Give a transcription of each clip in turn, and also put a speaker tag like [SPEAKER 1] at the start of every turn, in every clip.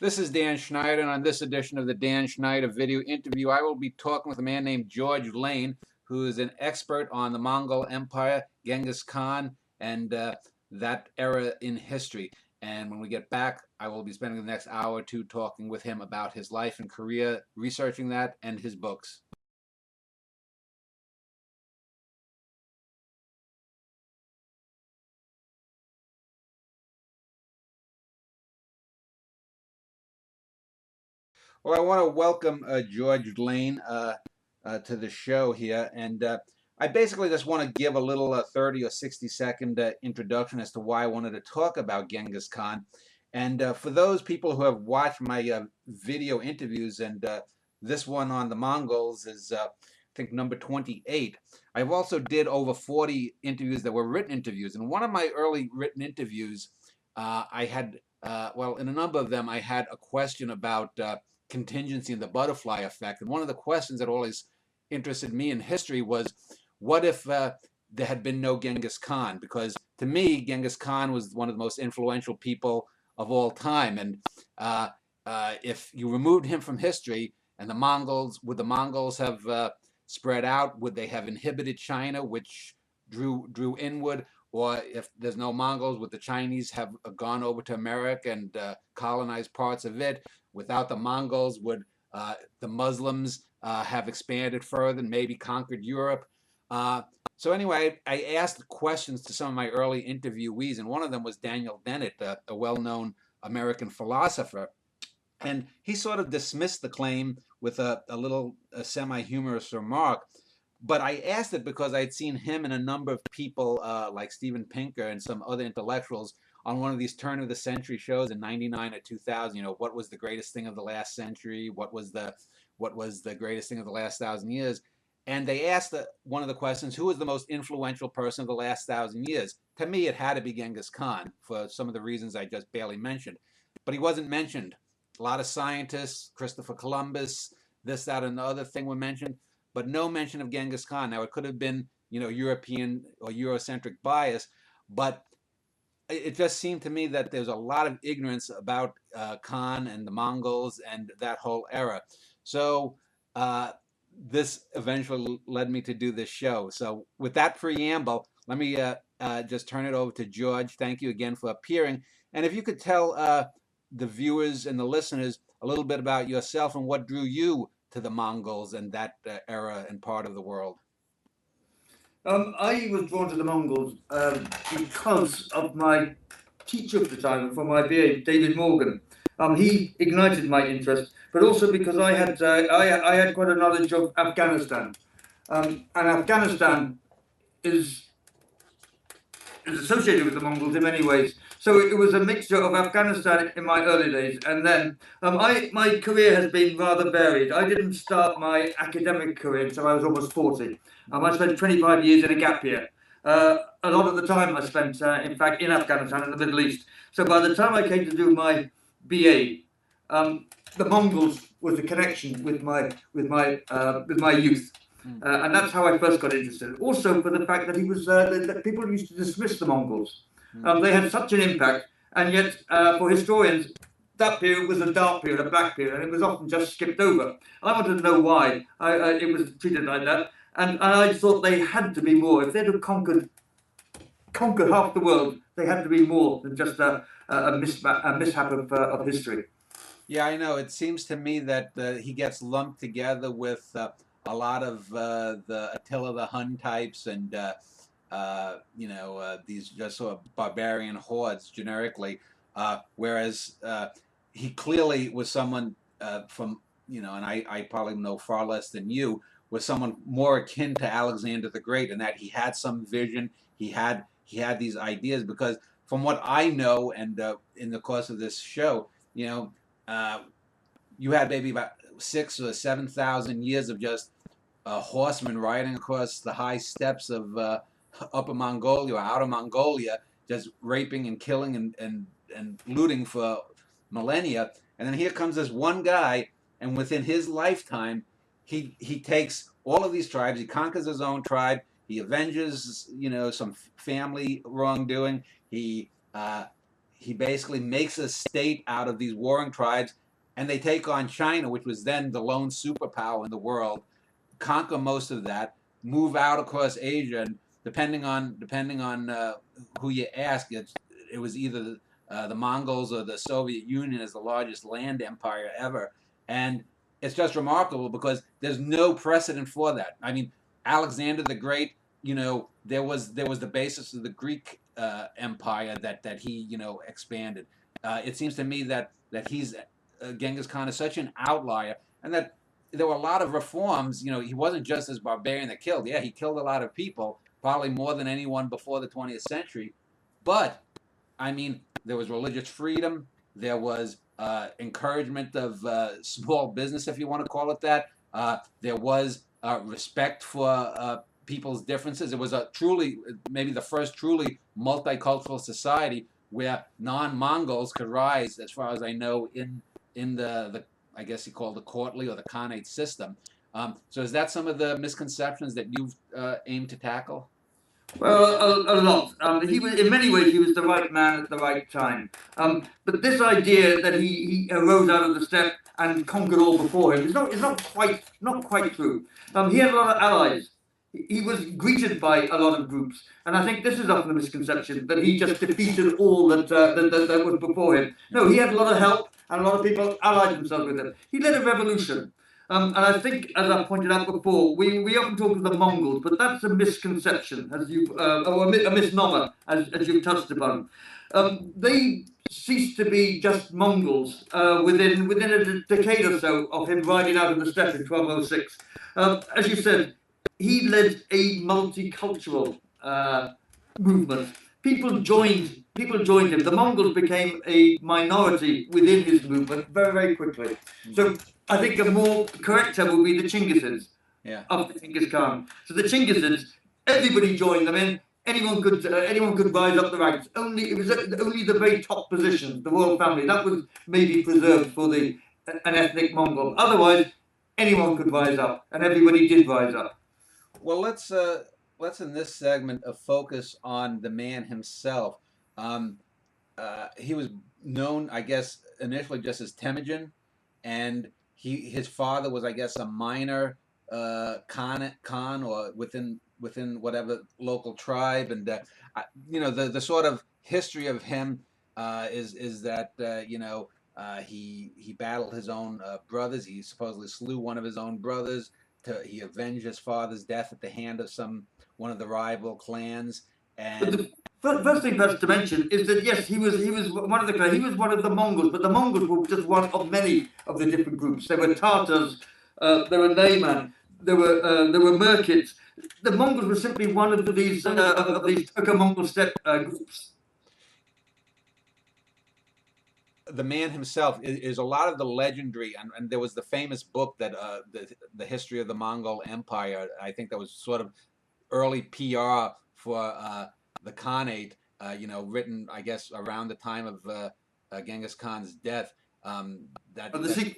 [SPEAKER 1] This is Dan Schneider, and on this edition of the Dan Schneider video interview, I will be talking with a man named George Lane, who is an expert on the Mongol Empire, Genghis Khan, and that era in history. And when we get back, I will be spending the next hour or two talking with him about his life and career, researching that, and his books. Well, I want to welcome George Lane to the show here, and I basically just want to give a little 30 or 60-second introduction as to why I wanted to talk about Genghis Khan. And for those people who have watched my video interviews, and this one on the Mongols is, I think, number 28. I've also did over 40 interviews that were written interviews. And one of my early written interviews, I had, well, in a number of them, I had a question about contingency and the butterfly effect. And one of the questions that always interested me in history was, what if there had been no Genghis Khan? Because to me, Genghis Khan was one of the most influential people of all time. And if you removed him from history, and the Mongols, would the Mongols have spread out? Would they have inhibited China, which drew inward? Or if there's no Mongols, would the Chinese have gone over to America and colonized parts of it? Without the Mongols, would the Muslims have expanded further and maybe conquered Europe? So anyway, I asked questions to some of my early interviewees, and one of them was Daniel Dennett, a well-known American philosopher. And he sort of dismissed the claim with a little semi-humorous remark. But I asked it because I'd seen him and a number of people like Steven Pinker and some other intellectuals on one of these turn of the century shows in '99 or 2000. You know, what was the greatest thing of the last century? What was the greatest thing of the last 1,000 years? And they asked one of the questions, who was the most influential person of the last 1,000 years? To me, it had to be Genghis Khan for some of the reasons I just barely mentioned. But he wasn't mentioned. A lot of scientists, Christopher Columbus, this, that, and the other thing were mentioned, but no mention of Genghis Khan. Now, it could have been, you know, European or Eurocentric bias, but it just seemed to me that there's a lot of ignorance about Khan and the Mongols and that whole era. So this eventually led me to do this show. So with that preamble, let me just turn it over to George. Thank you again for appearing. And if you could tell the viewers and the listeners a little bit about yourself and what drew you to the Mongols and that era and part of the world.
[SPEAKER 2] I was drawn to the Mongols because of my teacher at the time for my BA, David Morgan. He ignited my interest, but also because I had quite a knowledge of Afghanistan, and Afghanistan is associated with the Mongols in many ways. So it was a mixture of Afghanistan in my early days, and then my career has been rather varied. I didn't start my academic career until I was almost 40. I spent 25 years in a gap year. A lot of the time I spent, in fact, in Afghanistan and the Middle East. So by the time I came to do my BA, the Mongols was a connection with my youth. And that's how I first got interested. Also for the fact that that people used to dismiss the Mongols. They had such an impact, and yet for historians, that period was a dark period, a black period, and it was often just skipped over. I wanted to know why it was treated like that, and I thought they had to be more. If they'd have conquered half the world, they had to be more than just a mishap of history.
[SPEAKER 1] Yeah, I know. It seems to me that he gets lumped together with a lot of the Attila the Hun types and these just sort of barbarian hordes generically, whereas he clearly was someone from, and I probably know far less than you, was someone more akin to Alexander the Great, in that he had some vision, he had these ideas, because from what I know, and in the course of this show, you had maybe about 6,000 or 7,000 years of just horsemen riding across the high steppes of Upper Mongolia or Outer Mongolia, just raping and killing and looting for millennia. And then here comes this one guy, and within his lifetime, he takes all of these tribes, he conquers his own tribe, he avenges, some family wrongdoing, he he basically makes a state out of these warring tribes, and they take on China, which was then the lone superpower in the world, conquer most of that, move out across Asia, and depending on who you ask, it was either the Mongols or the Soviet Union as the largest land empire ever, and it's just remarkable because there's no precedent for that. I mean, Alexander the Great, there was the basis of the Greek empire that he expanded. It seems to me that he's Genghis Khan is such an outlier, and that there were a lot of reforms. He wasn't just this barbarian that killed. Yeah, he killed a lot of people, probably more than anyone before the 20th century. But I mean, there was religious freedom. There was encouragement of small business, if you want to call it that. There was respect for people's differences. It was a truly, maybe the first truly multicultural society where non-Mongols could rise, as far as I know, in the I guess you call the courtly or the Khanate system. So is that some of the misconceptions that you've aimed to tackle?
[SPEAKER 2] Well, a lot. He was, in many ways, he was the right man at the right time. But this idea that he arose out of the steppe and conquered all before him is not quite true. He had a lot of allies. He was greeted by a lot of groups, and I think this is often a misconception that he just defeated all that was before him. No, he had a lot of help, and a lot of people allied themselves with him. He led a revolution. And I think, as I pointed out before, we often talk of the Mongols, but that's a misconception, or a misnomer, as you've touched upon. They ceased to be just Mongols within a decade or so of him riding out of the steppe in 1206. As you said, he led a multicultural movement. People joined him. The Mongols became a minority within his movement very, very quickly. So I think a more correct term would be the Chinggisids.
[SPEAKER 1] Yeah.
[SPEAKER 2] Of Genghis Khan. So the Chinggisids, everybody joined them in. Anyone could rise up the ranks. It was only the very top positions, the royal family, that was maybe preserved for an ethnic Mongol. Otherwise, anyone could rise up, and everybody did rise up.
[SPEAKER 1] Well, let's in this segment focus on the man himself. He was known, I guess, initially just as Temujin, and his father was, I guess, a minor Khan or within whatever local tribe, and the sort of history of him is that he battled his own brothers. He supposedly slew one of his own brothers. He avenged his father's death at the hand of one of the rival clans.
[SPEAKER 2] But the first thing perhaps to mention is that yes, he was one of the clans. He was one of the Mongols, but the Mongols were just one of many of the different groups. There were Tartars, there were Nayman, there were Merkids. The Mongols were simply one of these Turco-Mongol steppe groups.
[SPEAKER 1] The man himself is a lot of the legendary, and there was the famous book that the history of the Mongol Empire. I think that was sort of early PR for the Khanate, written, I guess, around the time of Genghis Khan's death.
[SPEAKER 2] The secret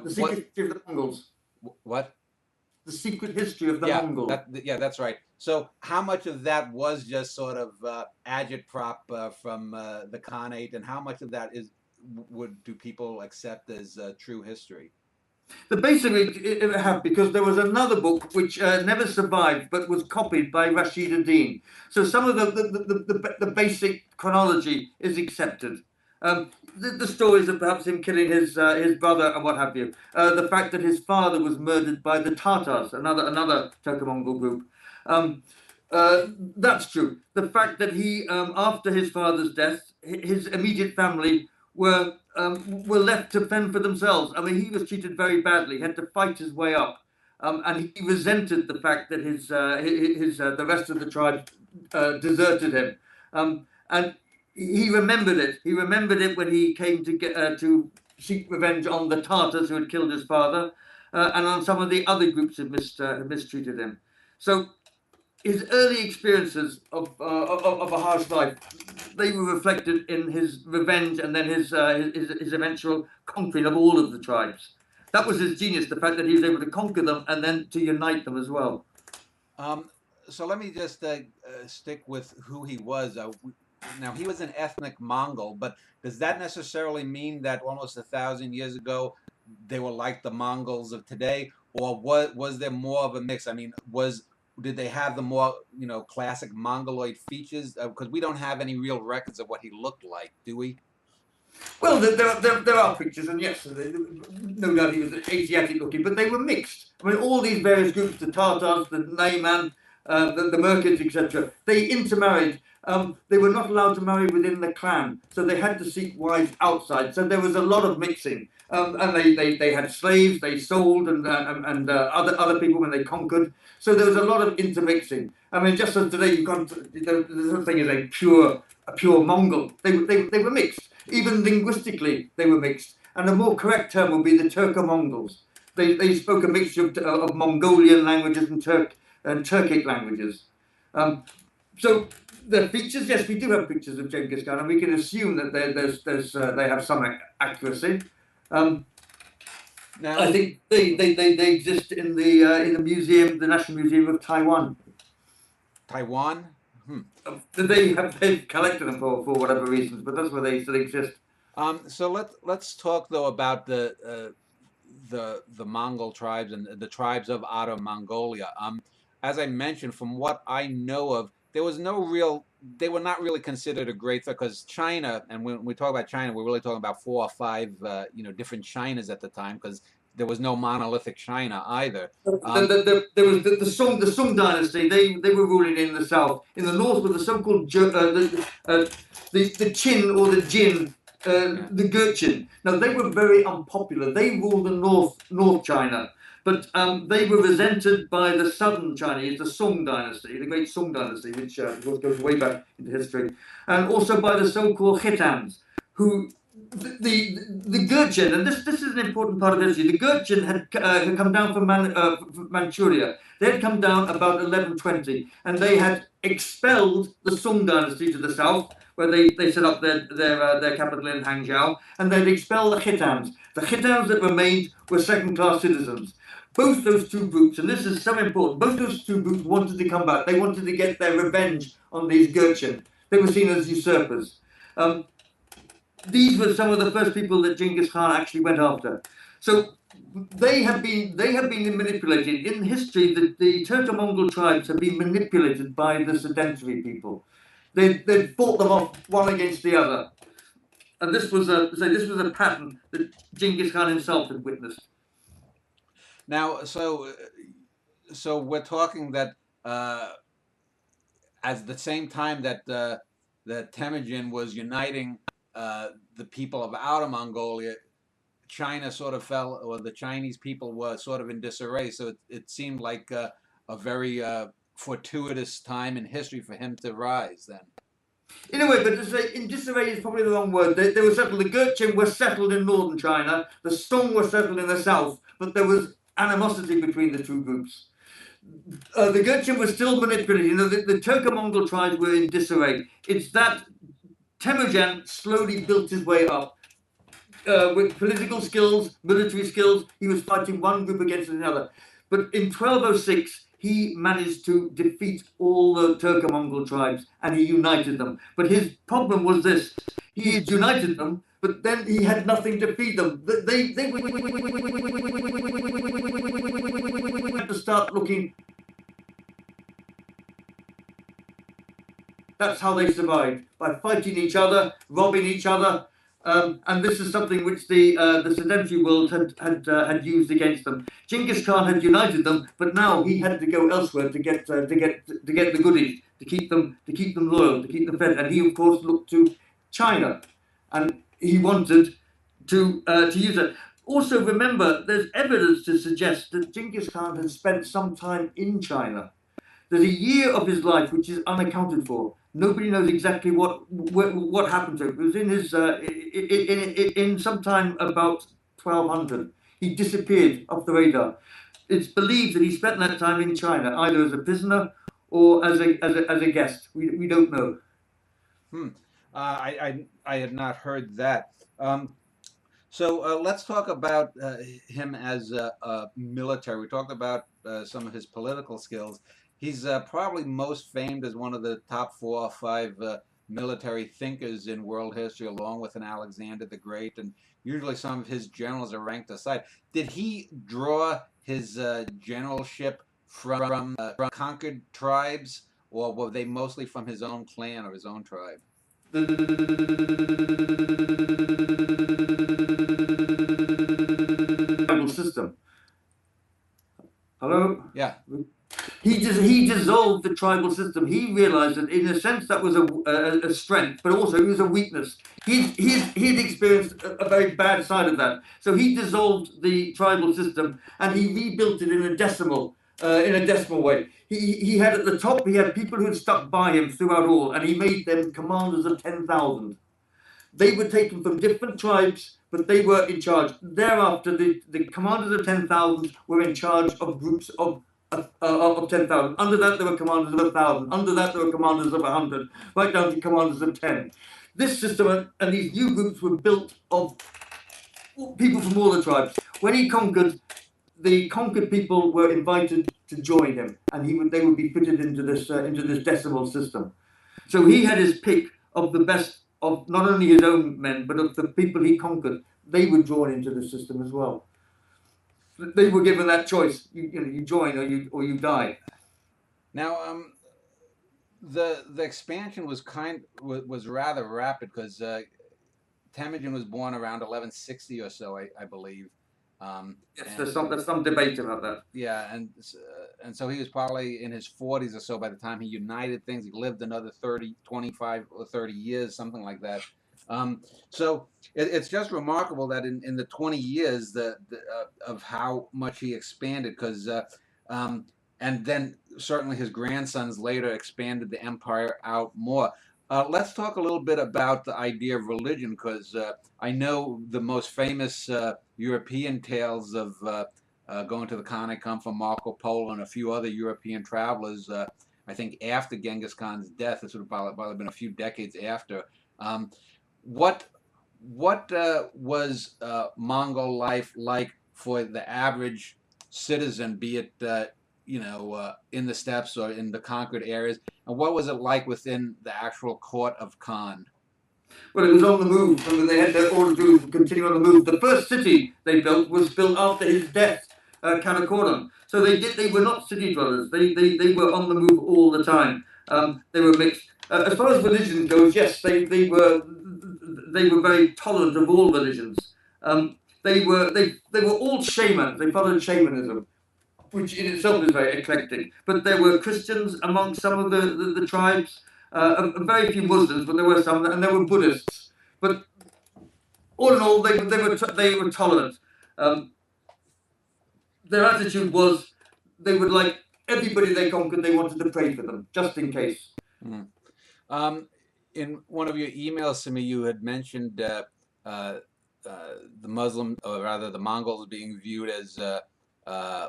[SPEAKER 2] history of the Mongols.
[SPEAKER 1] What?
[SPEAKER 2] The secret history of the Mongols.
[SPEAKER 1] That's right. So how much of that was just sort of agitprop from the Khanate, and how much of that do people accept as true history?
[SPEAKER 2] Basically, it have, because there was another book which never survived but was copied by Rashid ad-Din. So some of the basic chronology is accepted. The stories of perhaps him killing his brother and what have you. The fact that his father was murdered by the Tartars, another Turco-Mongol group. That's true. The fact that he, after his father's death, his immediate family were left to fend for themselves. I mean, he was treated very badly. He had to fight his way up, and he resented the fact that the rest of the tribe deserted him, and he remembered it. He remembered it when he came to seek revenge on the Tartars who had killed his father, and on some of the other groups who mistreated him. So his early experiences of a harsh life, they were reflected in his revenge and then his eventual conquering of all of the tribes. That was his genius, the fact that he was able to conquer them and then to unite them as well.
[SPEAKER 1] So let me just stick with who he was. Now he was an ethnic Mongol, but does that necessarily mean that almost 1,000 years ago they were like the Mongols of today, or was there more of a mix? I mean, was did they have the more classic Mongoloid features? Because we don't have any real records of what he looked like, do we?
[SPEAKER 2] Well, there are pictures, and yes, no doubt he was Asiatic looking, but they were mixed. I mean, all these various groups, the Tatars, the Nayman, the Merkids, etc., they intermarried. They were not allowed to marry within the clan, so they had to seek wives outside. So there was a lot of mixing. And they had slaves, they sold, and other people when they conquered. So there was a lot of intermixing. I mean, just as today you can't, the thing is a pure Mongol. They were mixed. Even linguistically, they were mixed. And a more correct term would be the Turco-Mongols. They spoke a mixture of Mongolian languages and Turkic languages. So the features, yes, we do have pictures of Genghis Khan, and we can assume that they have some accuracy.
[SPEAKER 1] Now,
[SPEAKER 2] I think they exist in the museum, the National Museum of Taiwan.
[SPEAKER 1] Taiwan.
[SPEAKER 2] They've collected them for whatever reasons, but that's where they still exist.
[SPEAKER 1] So let's talk though about the Mongol tribes and the tribes of Outer Mongolia. As I mentioned, from what I know of, there was no real. They were not really considered a great threat because China, and when we talk about China, we're really talking about 4 or 5, different Chinas at the time because there was no monolithic China either.
[SPEAKER 2] There was the Song dynasty. They were ruling in the south. In the north were the so-called the Qin or the Jin, the Gurchin. Now they were very unpopular. They ruled the North China, but they were resented by the southern Chinese, the Song dynasty, the great Song dynasty, which goes way back into history, and also by the so-called Khitans, who the Gurchin, and this is an important part of history. The Gurchin had come down from Manchuria. They had come down about 1120, and they had expelled the Song dynasty to the south, where they set up their capital in Hangzhou, and they'd expelled the Khitans. The Khitans that remained were second-class citizens. Both those two groups, and this is so important, both those two groups wanted to come back. They wanted to get their revenge on these Gurchin. They were seen as usurpers. These were some of the first people that Genghis Khan actually went after. So they have been manipulated. In history, the Turco-Mongol tribes have been manipulated by the sedentary people. They fought them off one against the other. And this was a pattern that Genghis Khan himself had witnessed.
[SPEAKER 1] Now, so we're talking that at the same time that that Temujin was uniting the people of Outer Mongolia, China sort of fell, or the Chinese people were sort of in disarray. So it seemed like a very fortuitous time in history for him to rise then.
[SPEAKER 2] In a way, but in disarray is probably the wrong word. They were settled. The Gurchin were settled in northern China. The Song were settled in the south, but there was animosity between the two groups. The Gurchin were still manipulated. The Turco-Mongol tribes were in disarray. It's that Temujin slowly built his way up. With political skills, military skills, he was fighting one group against another. But in 1206, he managed to defeat all the Turco-Mongol tribes and he united them. But his problem was this: he had united them, but then he had nothing to feed them. They had to start looking. That's how they survived, by fighting each other, robbing each other. And this is something which the sedentary world had used against them. Genghis Khan had united them, but now he had to go elsewhere to get the goodies, to keep them loyal, to keep them fed. And he, of course, looked to China, and he wanted to use it. Also, remember, there's evidence to suggest that Genghis Khan had spent some time in China. There's a year of his life which is unaccounted for. Nobody knows exactly what happened to him. It was in his in sometime about 1200. He disappeared off the radar. It's believed that he spent that time in China, either as a prisoner or as a guest. We don't know.
[SPEAKER 1] I had not heard that. So let's talk about him as a military. We talked about some of his political skills. He's probably most famed as one of the top 4 or 5 military thinkers in world history, along with an Alexander the Great, and usually some of his generals are ranked aside. Did he draw his generalship from conquered tribes, or were they mostly from his own clan or his own tribe?
[SPEAKER 2] System. Hello?
[SPEAKER 1] Yeah.
[SPEAKER 2] He dissolved the tribal system. He realized that in a sense that was a strength, but also it was a weakness. He'd experienced a very bad side of that. So he dissolved the tribal system and he rebuilt it in a decimal way. He had at the top, he had people who had stuck by him throughout all, and he made them commanders of 10,000. They were taken from different tribes, but they were in charge. Thereafter, the commanders of 10,000 were in charge of groups of 10,000. Under that, there were commanders of 1,000. Under that, there were commanders of 100, right down to commanders of 10. This system and these new groups were built of people from all the tribes. When he conquered, the conquered people were invited to join him, and they would be fitted into this decimal system. So he had his pick of the best of not only his own men, but of the people he conquered. They were drawn into the system as well. They were given that choice: you join or you die.
[SPEAKER 1] Now, the expansion was rather rapid because Temujin was born around 1160 or so, I believe.
[SPEAKER 2] Yes, there's some debate about that.
[SPEAKER 1] Yeah, and so he was probably in his 40s or so by the time he united things. He lived another 25 or 30 years, something like that. So it's just remarkable that in the 20 years of how much he expanded, because and then certainly his grandsons later expanded the empire out more. Let's talk a little bit about the idea of religion, because I know the most famous European tales of going to the Khan come from Marco Polo and a few other European travelers. I think after Genghis Khan's death, this would have probably been a few decades after. What was Mongol life like for the average citizen, be it in the steppes or in the conquered areas, and what was it like within the actual court of Khan?
[SPEAKER 2] Well, it was on the move. I mean, they had their order to continue on the move. The first city they built was built after his death, Karakoram. So they were not city dwellers. They were on the move all the time. They were mixed. As far as religion goes, yes, they were very tolerant of all religions. They were all shamans. They followed shamanism, which in itself is very eclectic. But there were Christians among some of the tribes. Very few Muslims, but there were some, and there were Buddhists. But all in all, they were tolerant. Their attitude was they would like everybody they conquered. They wanted to pray for them, just in case.
[SPEAKER 1] Mm. In one of your emails to me, you had mentioned the Muslim, or rather the Mongols, being viewed as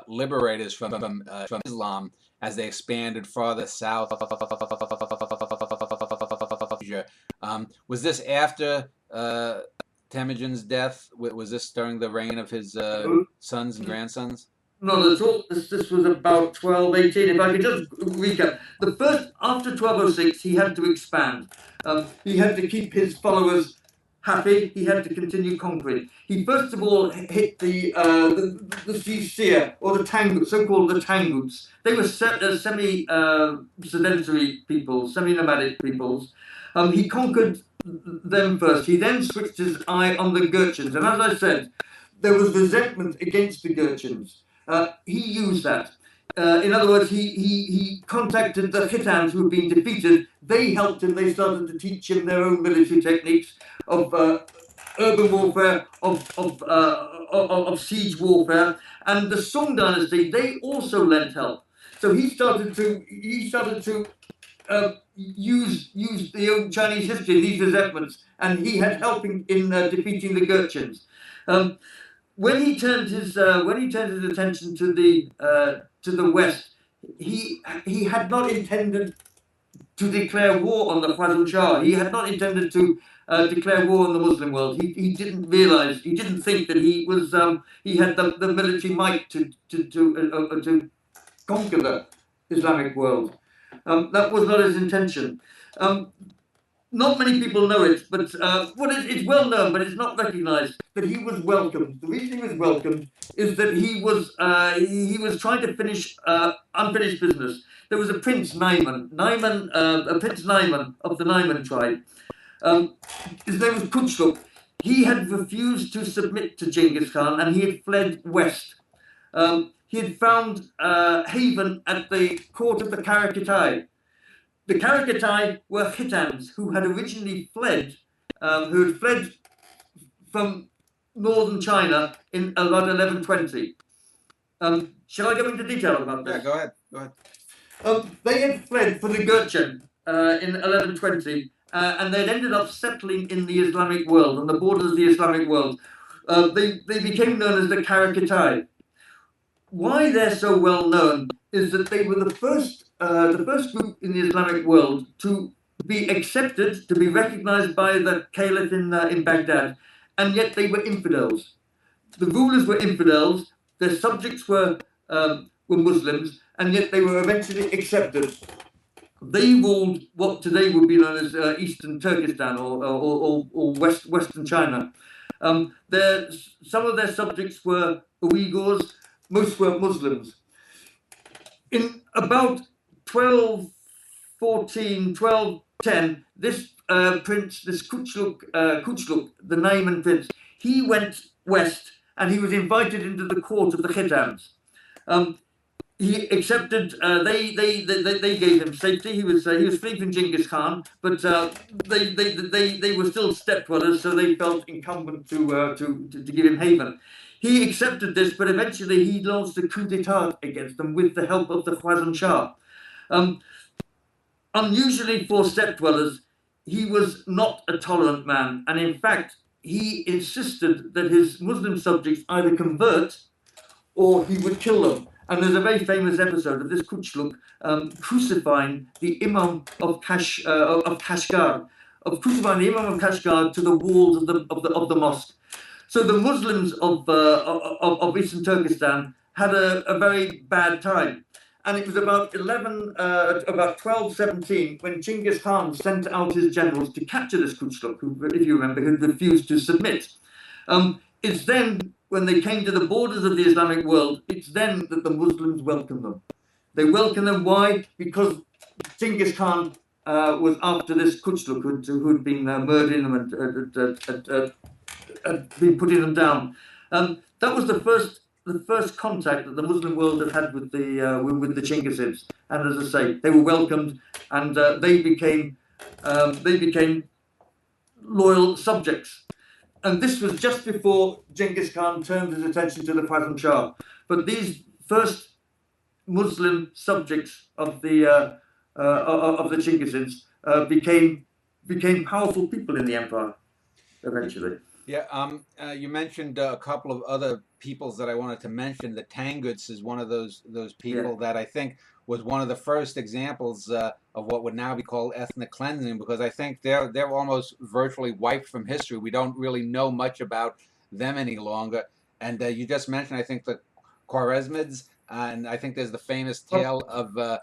[SPEAKER 1] liberators from Islam as they expanded farther south. Was this after Temujin's death? Was this during the reign of his sons and grandsons?
[SPEAKER 2] Not at all. This was about 1218. If I could just recap. After 1206, he had to expand. He had to keep his followers happy. He had to continue conquering. He first of all hit the Sisir, or the Tangut, so-called the Tanguts. They were semi-sedentary people, semi-nomadic peoples. He conquered them first. He then switched his eye on the Gurchins. And as I said, there was resentment against the Gurchins. He used that. In other words, he contacted the Khitans who had been defeated. They helped him. They started to teach him their own military techniques of urban warfare, of siege warfare. And the Song dynasty, they also lent help. So he started to use the old Chinese history, these resentments, and he had help in defeating the Gurchins. When he turned his attention to the west, he had not intended to declare war on the Khwarizm Shah. He had not intended to declare war on the Muslim world. He didn't realize, he didn't think that he had the military might to conquer the Islamic world. That was not his intention. not many people know it, but it's well known, but it's not recognised that he was welcomed. The reason he was welcomed is that he was trying to finish unfinished business. There was a Prince Naiman, a Prince Naiman of the Naiman tribe. His name was Kuchluk. He had refused to submit to Genghis Khan, and he had fled west. He had found haven at the court of the Karakatai. The Karakatai were Khitans who had originally fled, from northern China in about 1120. Shall I go into detail about this?
[SPEAKER 1] Yeah, go ahead. Go ahead.
[SPEAKER 2] They had fled for the Gurchen in 1120, and they'd ended up settling in the Islamic world, on the borders of the Islamic world. They became known as the Karakatai. Why they're so well known is that they were the first group in the Islamic world to be accepted, to be recognized by the caliph in Baghdad, and yet they were infidels. The rulers were infidels, their subjects were Muslims, and yet they were eventually accepted. They ruled what today would be known as Eastern Turkestan or Western China. Some of their subjects were Uyghurs, most were Muslims. In about 1214, 1210, this prince, this Kuchluk, the Naiman prince, he went west and he was invited into the court of the Khitans. He accepted. They gave him safety. He was free from Genghis Khan, but they were still stepbrothers, so they felt incumbent to give him haven. He accepted this, but eventually he launched a coup d'état against them with the help of the Khwarizm Shah. Unusually for stepdwellers, he was not a tolerant man, and in fact, he insisted that his Muslim subjects either convert or he would kill them. And there's a very famous episode of this Kuchluk crucifying the Imam of Kashgar, to the walls of the mosque. So the Muslims of Eastern Turkestan had a very bad time. And it was about 1217 when Genghis Khan sent out his generals to capture this Kuchluk, who, if you remember, had refused to submit. It's then, when they came to the borders of the Islamic world, it's then that the Muslims welcomed them. They welcomed them. Why? Because Genghis Khan was after this Kuchluk who'd been murdering them and been putting them down. That was the first contact that the Muslim world had with the Chinggisids. And as I say, they were welcomed, and they became loyal subjects. And this was just before Genghis Khan turned his attention to the Khwarizm Shah. But these first Muslim subjects of the Chinggisids became powerful people in the empire eventually.
[SPEAKER 1] Yeah, you mentioned a couple of other peoples that I wanted to mention. The Tanguts is one of those people that I think was one of the first examples of what would now be called ethnic cleansing, because I think they're almost virtually wiped from history. We don't really know much about them any longer. And you just mentioned, I think, the Khwarezmids, and I think there's the famous tale of the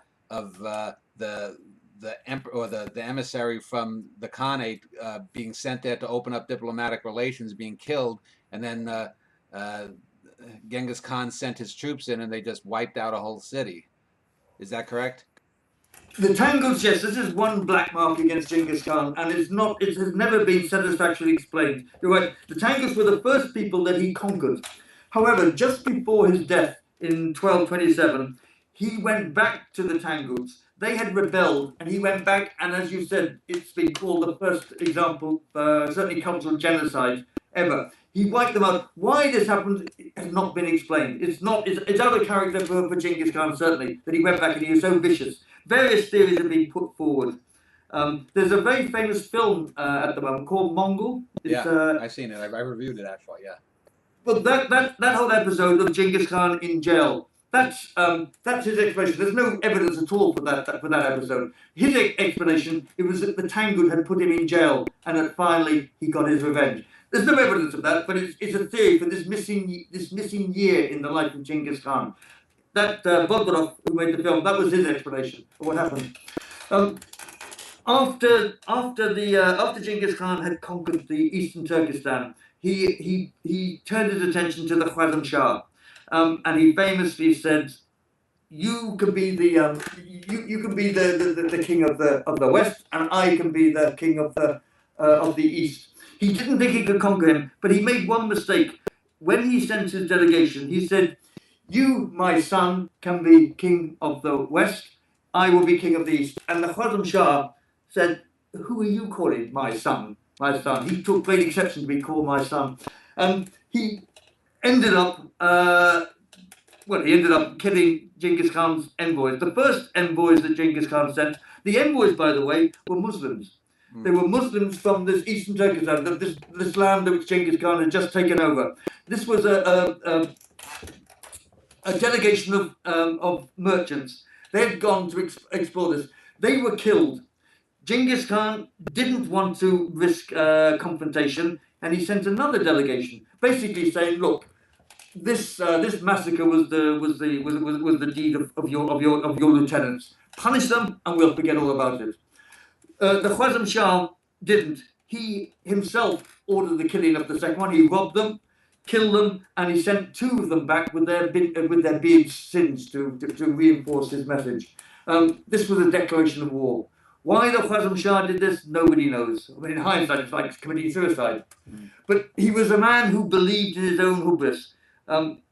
[SPEAKER 1] emperor or the emissary from the Khanate being sent there to open up diplomatic relations, being killed, and then Genghis Khan sent his troops in, and they just wiped out a whole city. Is that correct?
[SPEAKER 2] The Tanguts, yes, this is one black mark against Genghis Khan, and it has never been satisfactorily explained. You're right, the Tanguts were the first people that he conquered. However, just before his death in 1227, he went back to the Tanguts. They had rebelled, and he went back, and as you said, it's been called the first example, certainly cultural genocide ever. He wiped them out. Why this happened has not been explained. It's out of character for Genghis Khan, certainly, that he went back and he was so vicious. Various theories have been put forward. There's a very famous film at the moment called Mongol.
[SPEAKER 1] I've seen it. I reviewed it, actually, yeah.
[SPEAKER 2] But that whole episode of Genghis Khan in jail, that's his explanation. There's no evidence at all for that episode. His explanation, it was that the Tangut had put him in jail, and that finally he got his revenge. There's no evidence of that, but it's a theory for this missing year in the life of Genghis Khan. That Bogdanov, who made the film, that was his explanation of what happened. After Genghis Khan had conquered the eastern Turkestan, he turned his attention to the Khwarizm Shah, and he famously said, "You can be you can be the king of the west, and I can be the king of the east." He didn't think he could conquer him, but he made one mistake. When he sent his delegation, he said, "You, my son, can be king of the west. I will be king of the east." And the Khwarizm Shah said, "Who are you calling my son? My son." He took great exception to be called my son. And he ended up, he ended up killing Genghis Khan's envoys. The first envoys that Genghis Khan sent, the envoys, by the way, were Muslims. They were Muslims from this eastern Turkestan, this land which Genghis Khan had just taken over. This was a delegation of merchants. They had gone to explore this. They were killed. Genghis Khan didn't want to risk confrontation, and he sent another delegation, basically saying, "Look, this massacre was the deed of your lieutenants. Punish them, and we'll forget all about it." The Khwarizm Shah didn't. He himself ordered the killing of the second one. He robbed them, killed them, and he sent two of them back with their beards singed to reinforce his message. This was a declaration of war. Why the Khwarizm Shah did this, nobody knows. I mean, in hindsight, it's like committing suicide. But he was a man who believed in his own hubris. On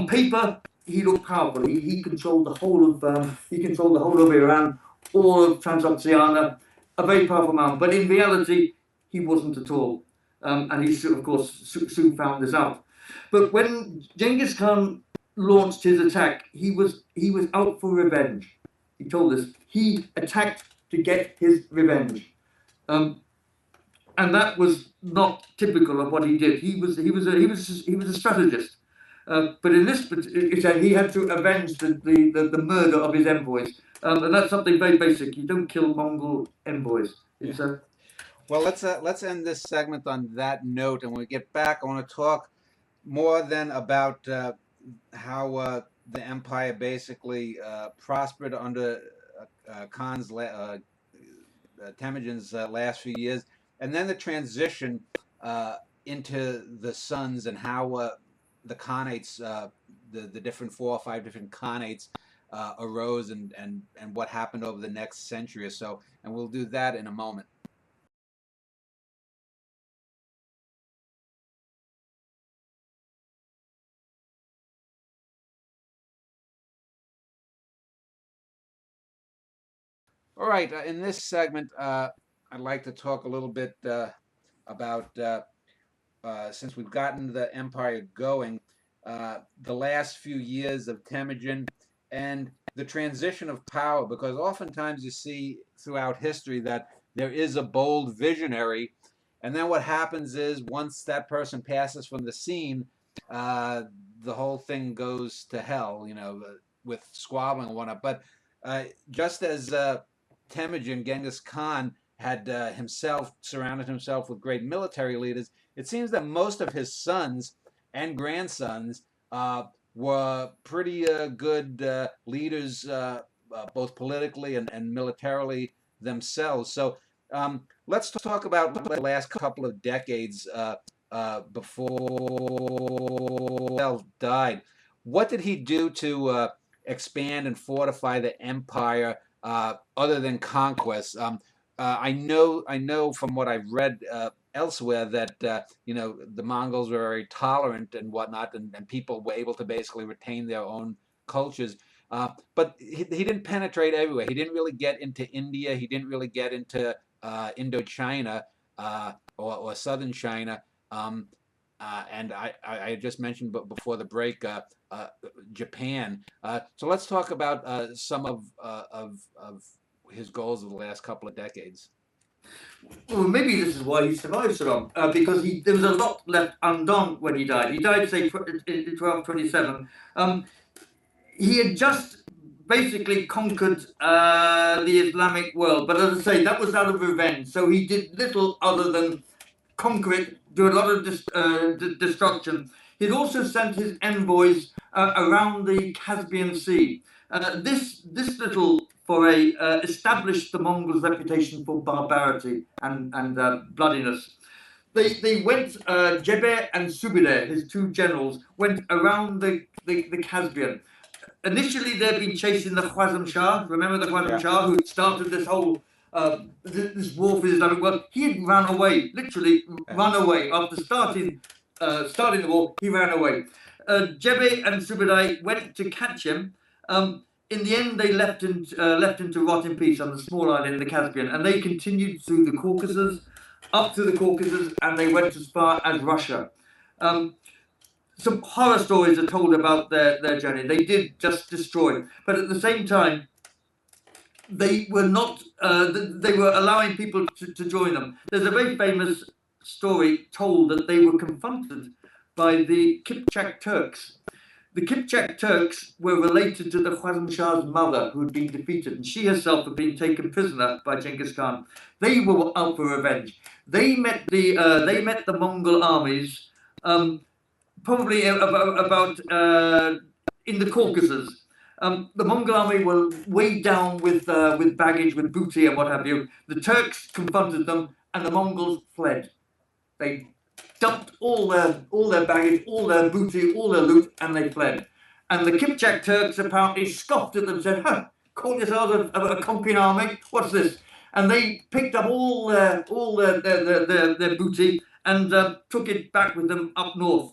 [SPEAKER 2] paper, he looked powerful. He controlled the whole of Iran, all of Transoxiana, a very powerful man. But in reality, he wasn't at all. And he, of course, soon found this out. But when Genghis Khan launched his attack, he was out for revenge. He told us he attacked to get his revenge. And that was not typical of what he did. He was a strategist. But in this, he had to avenge the murder of his envoys, and that's something very basic. You don't kill Mongol envoys. It's
[SPEAKER 1] Well, let's end this segment on that note, and when we get back, I want to talk more then about how the empire basically prospered under Khan's Temujin's last few years, and then the transition into the sons and how the Khanates, the different 4 or 5 different Khanates arose and what happened over the next century or so, and we'll do that in a moment. All right, in this segment, I'd like to talk a little bit about, since we've gotten the empire going, the last few years of Temujin and the transition of power, because oftentimes you see throughout history that there is a bold visionary, and then what happens is once that person passes from the scene, the whole thing goes to hell, with squabbling and whatnot. But just as Temujin, Genghis Khan, had himself surrounded himself with great military leaders, it seems that most of his sons and grandsons were pretty good leaders, both politically and militarily themselves. So let's talk about the last couple of decades before he died. What did he do to expand and fortify the empire other than conquests? I know from what I've read elsewhere that the Mongols were very tolerant and whatnot, and people were able to basically retain their own cultures. But he didn't penetrate everywhere. He didn't really get into India. He didn't really get into Indochina or southern China. And I just mentioned before the break Japan. So let's talk about some of his goals of the last couple of decades.
[SPEAKER 2] Well, maybe this is why he survived so long, because there was a lot left undone when he died. He died, say, in 1227. He had just basically conquered the Islamic world, but as I say, that was out of revenge. So he did little other than conquer it, do a lot of destruction. He'd also sent his envoys around the Caspian Sea. This little established the Mongols' reputation for barbarity and bloodiness. They went, Jebe and Subide, his two generals, went around the Caspian. Initially, they'd been chasing the Khwarizm Shah. Remember the Khwarizm Shah who started this whole this war for the Islamic world? He had run away, literally run away after starting the war. He ran away. Jebe and Subedai went to catch him. In the end, they left him to rot in peace on the small island in the Caspian, and they continued through the Caucasus, up to the Caucasus, and they went as far as Russia. Some horror stories are told about their journey. They did just destroy, but at the same time, they were not. They were allowing people to join them. There's a very famous story told that they were confronted by the Kipchak Turks. The Kipchak Turks were related to the Khwarizm Shah's mother, who had been defeated, and she herself had been taken prisoner by Genghis Khan. They were out for revenge. They met the Mongol armies. Probably about in the Caucasus. The Mongol army were weighed down with baggage, with booty and what have you. The Turks confronted them, and the Mongols fled. They dumped all their baggage, all their booty, all their loot, and they fled. And the Kipchak Turks apparently scoffed at them and said, "Huh, call yourselves a conquering army? What's this?" And they picked up all their booty and took it back with them up north.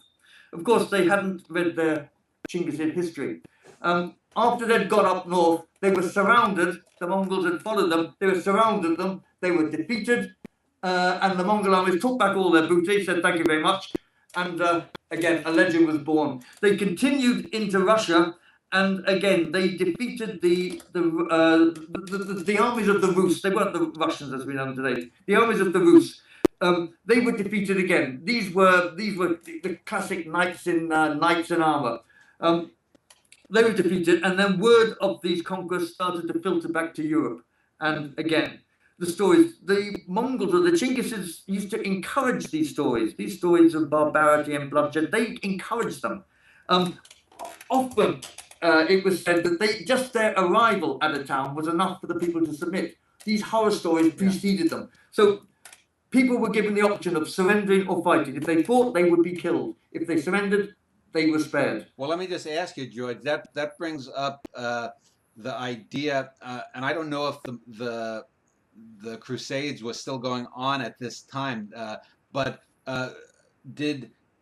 [SPEAKER 2] Of course, they hadn't read their Chinggis history. After they'd got up north, they were surrounded. The Mongols had followed them. They were surrounded them. They were defeated. And the Mongol armies took back all their booty, said thank you very much. And again, a legend was born. They continued into Russia. And again, they defeated the armies of the Rus. They weren't the Russians as we know them today. The armies of the Rus. They were defeated again. These were the classic knights in armor. They were defeated, and then word of these conquests started to filter back to Europe. And again, the Mongols or the Chinggis used to encourage these stories of barbarity and bloodshed. They encouraged them. Often, it was said that just their arrival at a town was enough for the people to submit. These horror stories preceded them. So people were given the option of surrendering or fighting. If they fought, they would be killed. If they surrendered, they were spared.
[SPEAKER 1] Well, let me just ask you, George. That brings up the idea, and I don't know if the Crusades was still going on at this time, but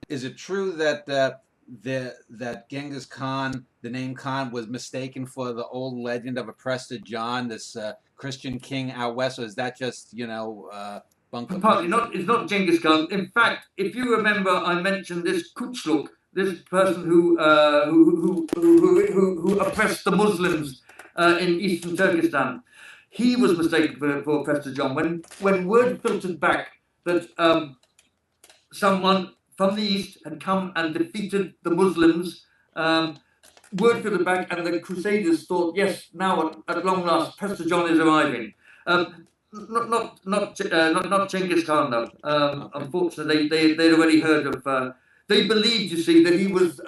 [SPEAKER 1] is it true that that Genghis Khan, the name Khan, was mistaken for the old legend of a Prester John, this Christian king out west? Or is that just
[SPEAKER 2] Partly not. It's not Genghis Khan. In fact, if you remember, I mentioned this Kutchluk, this person who oppressed the Muslims in eastern Turkestan. He was mistaken for Prester John. When word filtered back that someone from the east had come and defeated the Muslims, word filtered back, and the Crusaders thought, yes, now at long last, Prester John is arriving. Not Genghis Khan though. Unfortunately, they'd already heard of. They believed, you see, that he was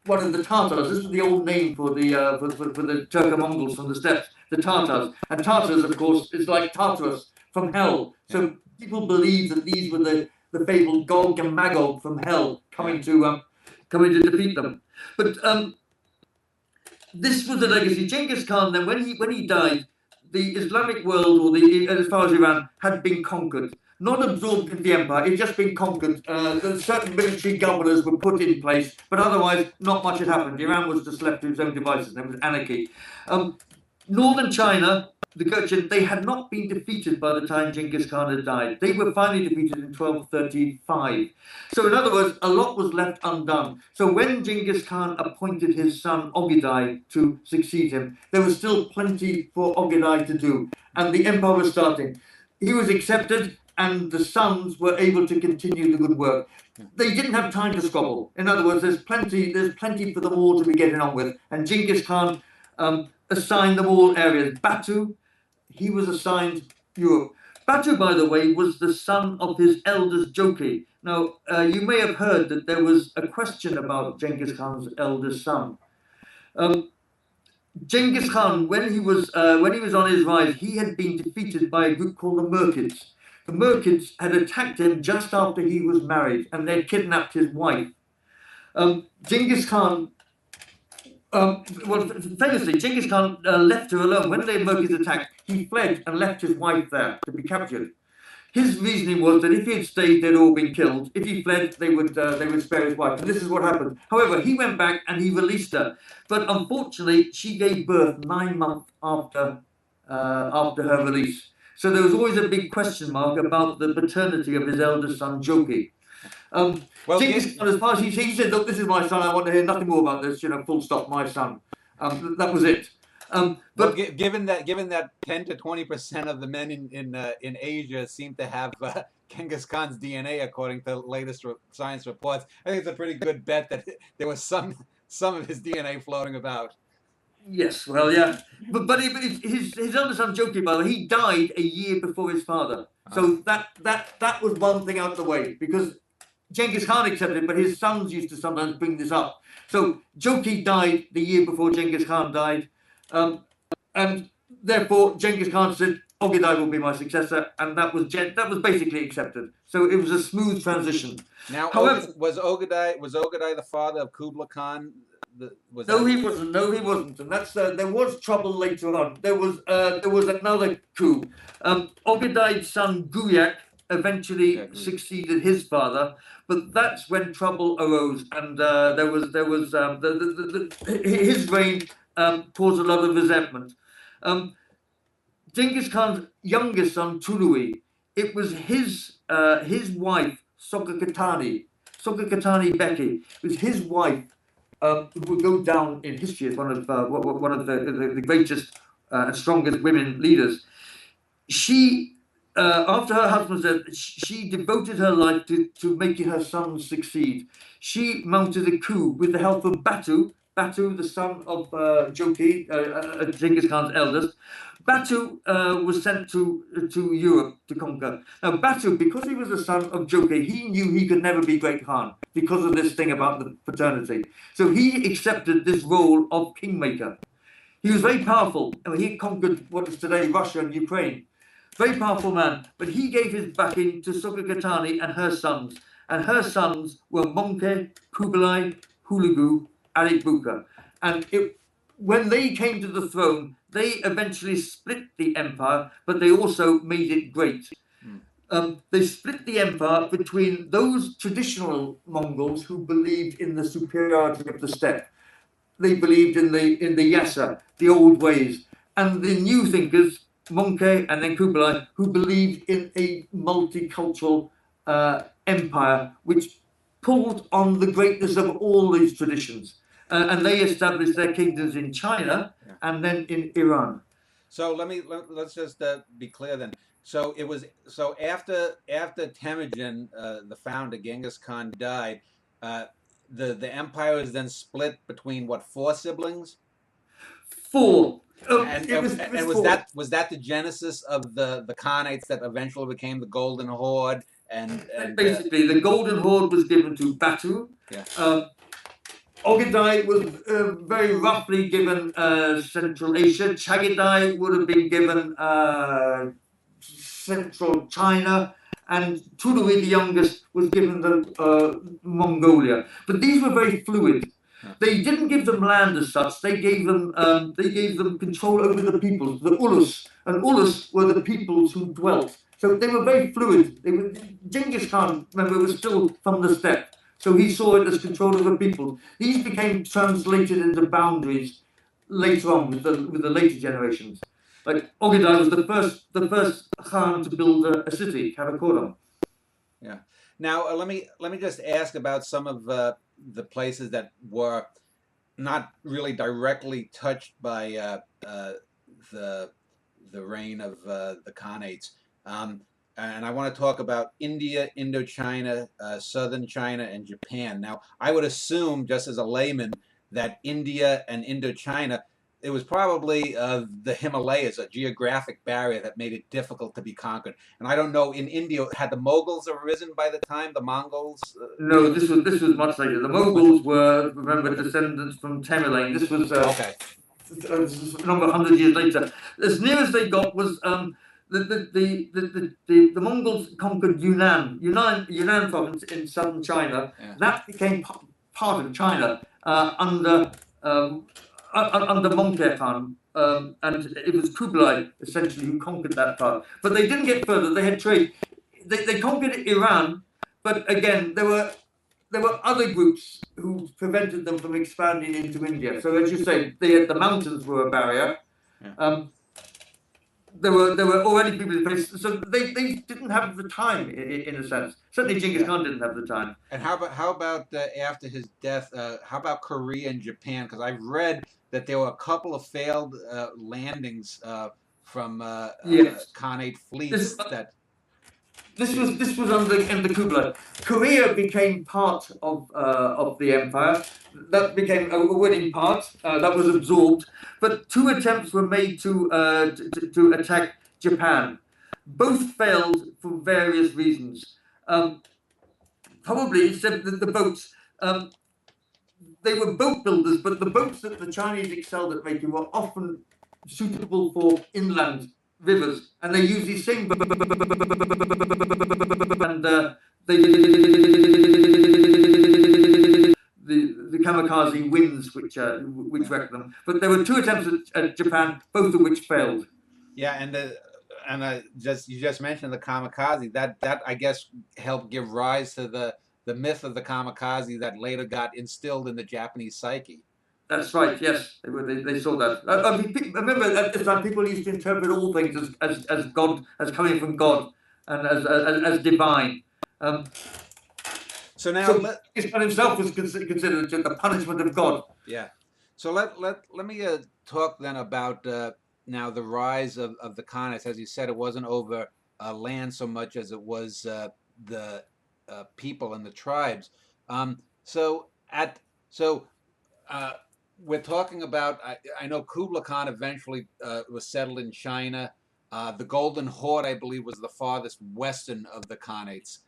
[SPEAKER 2] one of the Tatars. This is the old name for the Turco-Mongols from the steppes, the Tatars. And Tatars, of course, is like Tartarus from hell. So people believe that these were the fabled Gog and Magog from hell coming to defeat them. But this was the legacy. Genghis Khan, then, when he died, the Islamic world, or as far as Iran, had been conquered. Not absorbed into the empire, it had just been conquered. Certain military governors were put in place, but otherwise not much had happened. Iran was just left to its own devices. There was anarchy. Northern China, the Gurchen, they had not been defeated by the time Genghis Khan had died. They were finally defeated in 1235. So in other words, a lot was left undone. So when Genghis Khan appointed his son Ogedai to succeed him, there was still plenty for Ogedai to do. And the empire was starting. He was accepted, and the sons were able to continue the good work. They didn't have time to squabble. In other words, there's plenty for them all to be getting on with. And Genghis Khan assigned them all areas. Batu, he was assigned Europe. Batu, by the way, was the son of his eldest Joki. Now, you may have heard that there was a question about Genghis Khan's eldest son. Genghis Khan, when he was on his rise, he had been defeated by a group called the Merkids. The Merkids had attacked him just after he was married, and they'd kidnapped his wife. Genghis Khan, famously, Genghis Khan left her alone. When the Merkids attacked, he fled and left his wife there to be captured. His reasoning was that if he had stayed, they'd all been killed. If he fled, they would spare his wife. And this is what happened. However, he went back and he released her. But unfortunately, she gave birth 9 months after her release. So there was always a big question mark about the paternity of his eldest son, Joki.
[SPEAKER 1] Well,
[SPEAKER 2] Genghis Khan, as far as he said, look, this is my son. I want to hear nothing more about this. Full stop, my son. That was it.
[SPEAKER 1] But given that 10 to 20% of the men in Asia seem to have Genghis Khan's DNA, according to latest science reports, I think it's a pretty good bet that there was some of his DNA floating about.
[SPEAKER 2] Yes, well, yeah, but his eldest son Joki, by the way, he died a year before his father. So that was one thing out of the way, because Genghis Khan accepted it, but his sons used to sometimes bring this up. So Joki died the year before Genghis Khan died, and therefore Genghis Khan said, Ogedai will be my successor, and that was basically accepted. So it was a smooth transition.
[SPEAKER 1] Now, however, was Ogedai the father of Kublai Khan?
[SPEAKER 2] No, he wasn't. No, he wasn't, and that's there was trouble later on. There was another coup. Ogedai's son Guyak eventually succeeded his father, but that's when trouble arose, and his reign caused a lot of resentment. Genghis Khan's youngest son Tului, it was his wife Sogakatani Beki. It was his wife who will go down in history as one of the greatest and strongest women leaders. She, after her husband's death, she devoted her life to making her son succeed. She mounted a coup with the help of Batu, the son of Joki, Genghis Khan's eldest. Batu was sent to Europe to conquer. Now, Batu, because he was the son of Joki, he knew he could never be great Khan because of this thing about the paternity. So he accepted this role of kingmaker. He was very powerful. I mean, he conquered what is today Russia and Ukraine. Very powerful man. But he gave his backing to Sogakatani and her sons. And her sons were Monke, Kublai, Hulagu, Arikbuka. And when they came to the throne, they eventually split the empire, but they also made it great. They split the empire between those traditional Mongols who believed in the superiority of the steppe. They believed in the Yasa, the old ways, and the new thinkers, Monke and then Kublai, who believed in a multicultural empire which pulled on the greatness of all these traditions. And they established their kingdoms in China and then in Iran.
[SPEAKER 1] So let's just be clear then. So after Temujin, the founder Genghis Khan, died, the empire was then split between what, 4 siblings?
[SPEAKER 2] 4.
[SPEAKER 1] Was that the genesis of the Khanates that eventually became the Golden Horde? And
[SPEAKER 2] basically, the Golden Horde was given to Batu.
[SPEAKER 1] Yeah.
[SPEAKER 2] Ogedai was very roughly given Central Asia. Chagadai would have been given Central China, and Tului, the youngest, was given the Mongolia. But these were very fluid. They didn't give them land as such. They gave them control over the peoples, the Ulus, and Ulus were the peoples who dwelt. So they were very fluid. Genghis Khan, remember, was still from the steppe. So he saw it as control over people. These became translated into boundaries later on with the later generations. Like Ogedai was the first Khan to build a city, Karakoram.
[SPEAKER 1] Yeah. Now let me just ask about some of the places that were not really directly touched by the reign of the Khanates. And I want to talk about India, Indochina, southern China, and Japan. Now, I would assume, just as a layman, that India and Indochina, it was probably the Himalayas, a geographic barrier that made it difficult to be conquered. And I don't know, in India, had the Mongols arisen by the time, the Mongols?
[SPEAKER 2] No, this was much later. The Mongols were, remember, descendants from Tamerlane. This was
[SPEAKER 1] okay.
[SPEAKER 2] a number of hundred years later. As near as they got was the Mongols conquered Yunnan province in southern China.
[SPEAKER 1] Yeah.
[SPEAKER 2] That became part of China under Monke Khan. And it was Kublai essentially who conquered that part. But they didn't get further. They had trade. They conquered Iran, but again there were other groups who prevented them from expanding into India. So as you say, the mountains were a barrier.
[SPEAKER 1] Yeah.
[SPEAKER 2] There were already people in place, so they didn't have the time in a sense. Certainly Genghis Khan didn't have the time.
[SPEAKER 1] And how about after his death? How about Korea and Japan? Because I've read that there were a couple of failed landings from
[SPEAKER 2] Yes.
[SPEAKER 1] Khanate fleets
[SPEAKER 2] This was under Kublai. Korea became part of the empire. That became a winning part. That was absorbed. But two attempts were made to attack Japan. Both failed for various reasons. Probably except that the boats. They were boat builders, but the boats that the Chinese excelled at making were often suitable for inland rivers, and they use these same and the kamikaze winds which wrecked them. But there were two attempts at Japan, both of which failed.
[SPEAKER 1] Yeah, and you just mentioned the kamikaze. That I guess helped give rise to the myth of the kamikaze that later got instilled in the Japanese psyche.
[SPEAKER 2] That's right. Yes, they saw that. Remember, at the time, people used to interpret all things as God, as coming from God, and as divine.
[SPEAKER 1] So now,
[SPEAKER 2] Genghis himself was considered the punishment of God.
[SPEAKER 1] Yeah. So let me talk then about now the rise of the Khanates. As you said, it wasn't over land so much as it was the people and the tribes. We're talking about, I know Kublai Khan eventually was settled in China. The Golden Horde, I believe, was the farthest western of the Khanates.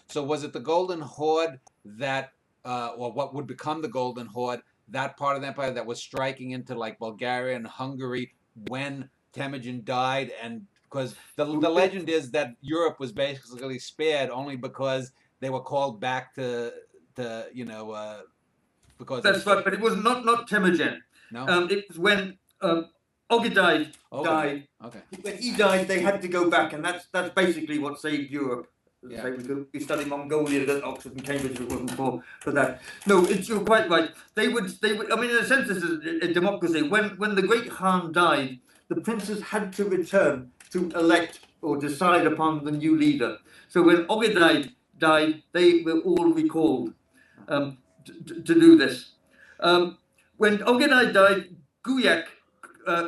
[SPEAKER 1] So was it the Golden Horde that, or what would become the Golden Horde, that part of the empire that was striking into like Bulgaria and Hungary when Temujin died? And because the legend is that Europe was basically spared only because they were called back to because
[SPEAKER 2] that's right, but it was not Temujin.
[SPEAKER 1] No,
[SPEAKER 2] it was when Ogedai died.
[SPEAKER 1] Okay.
[SPEAKER 2] When he died, they had to go back, and that's basically what saved Europe.
[SPEAKER 1] Yeah.
[SPEAKER 2] They would be studying Mongolia at Oxford and Cambridge if it wasn't for that. No, you're quite right. They would. I mean, in a sense, this is a democracy. When the great Khan died, the princes had to return to elect or decide upon the new leader. So when Ogedai died, they were all recalled to do this. When Ogedai died, Guyak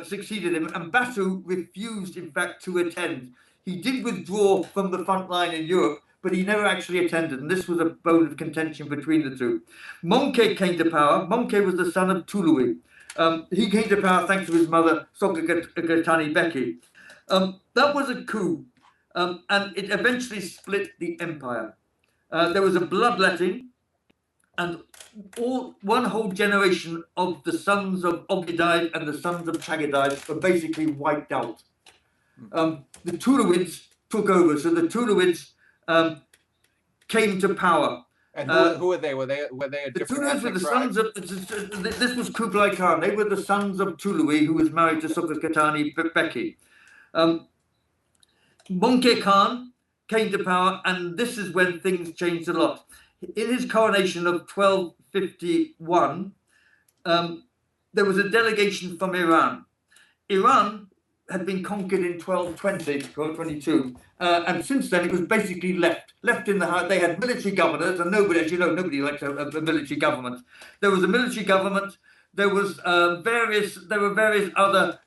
[SPEAKER 2] succeeded him, and Batu refused, in fact, to attend. He did withdraw from the front line in Europe, but he never actually attended, and this was a bone of contention between the two. Monke came to power. Monke was the son of Tului. He came to power thanks to his mother, Sokagatani Beki. That was a coup, and it eventually split the empire. There was a bloodletting, and one whole generation of the sons of Ogedai and the sons of Chagadai were basically wiped out. The Tuluids took over, so the Tuluids came to power.
[SPEAKER 1] And who were they? Were they a different
[SPEAKER 2] Tuluids were the sons of. This was Kublai Khan. They were the sons of Tului, who was married to Sokagatani Beki. Monke Khan came to power, and this is when things changed a lot. In his coronation of 1251, there was a delegation from Iran. Iran had been conquered in 1222, and since then it was basically left in the house. They had military governors, and nobody, as you know, nobody likes a military government. There was a military government. There was various other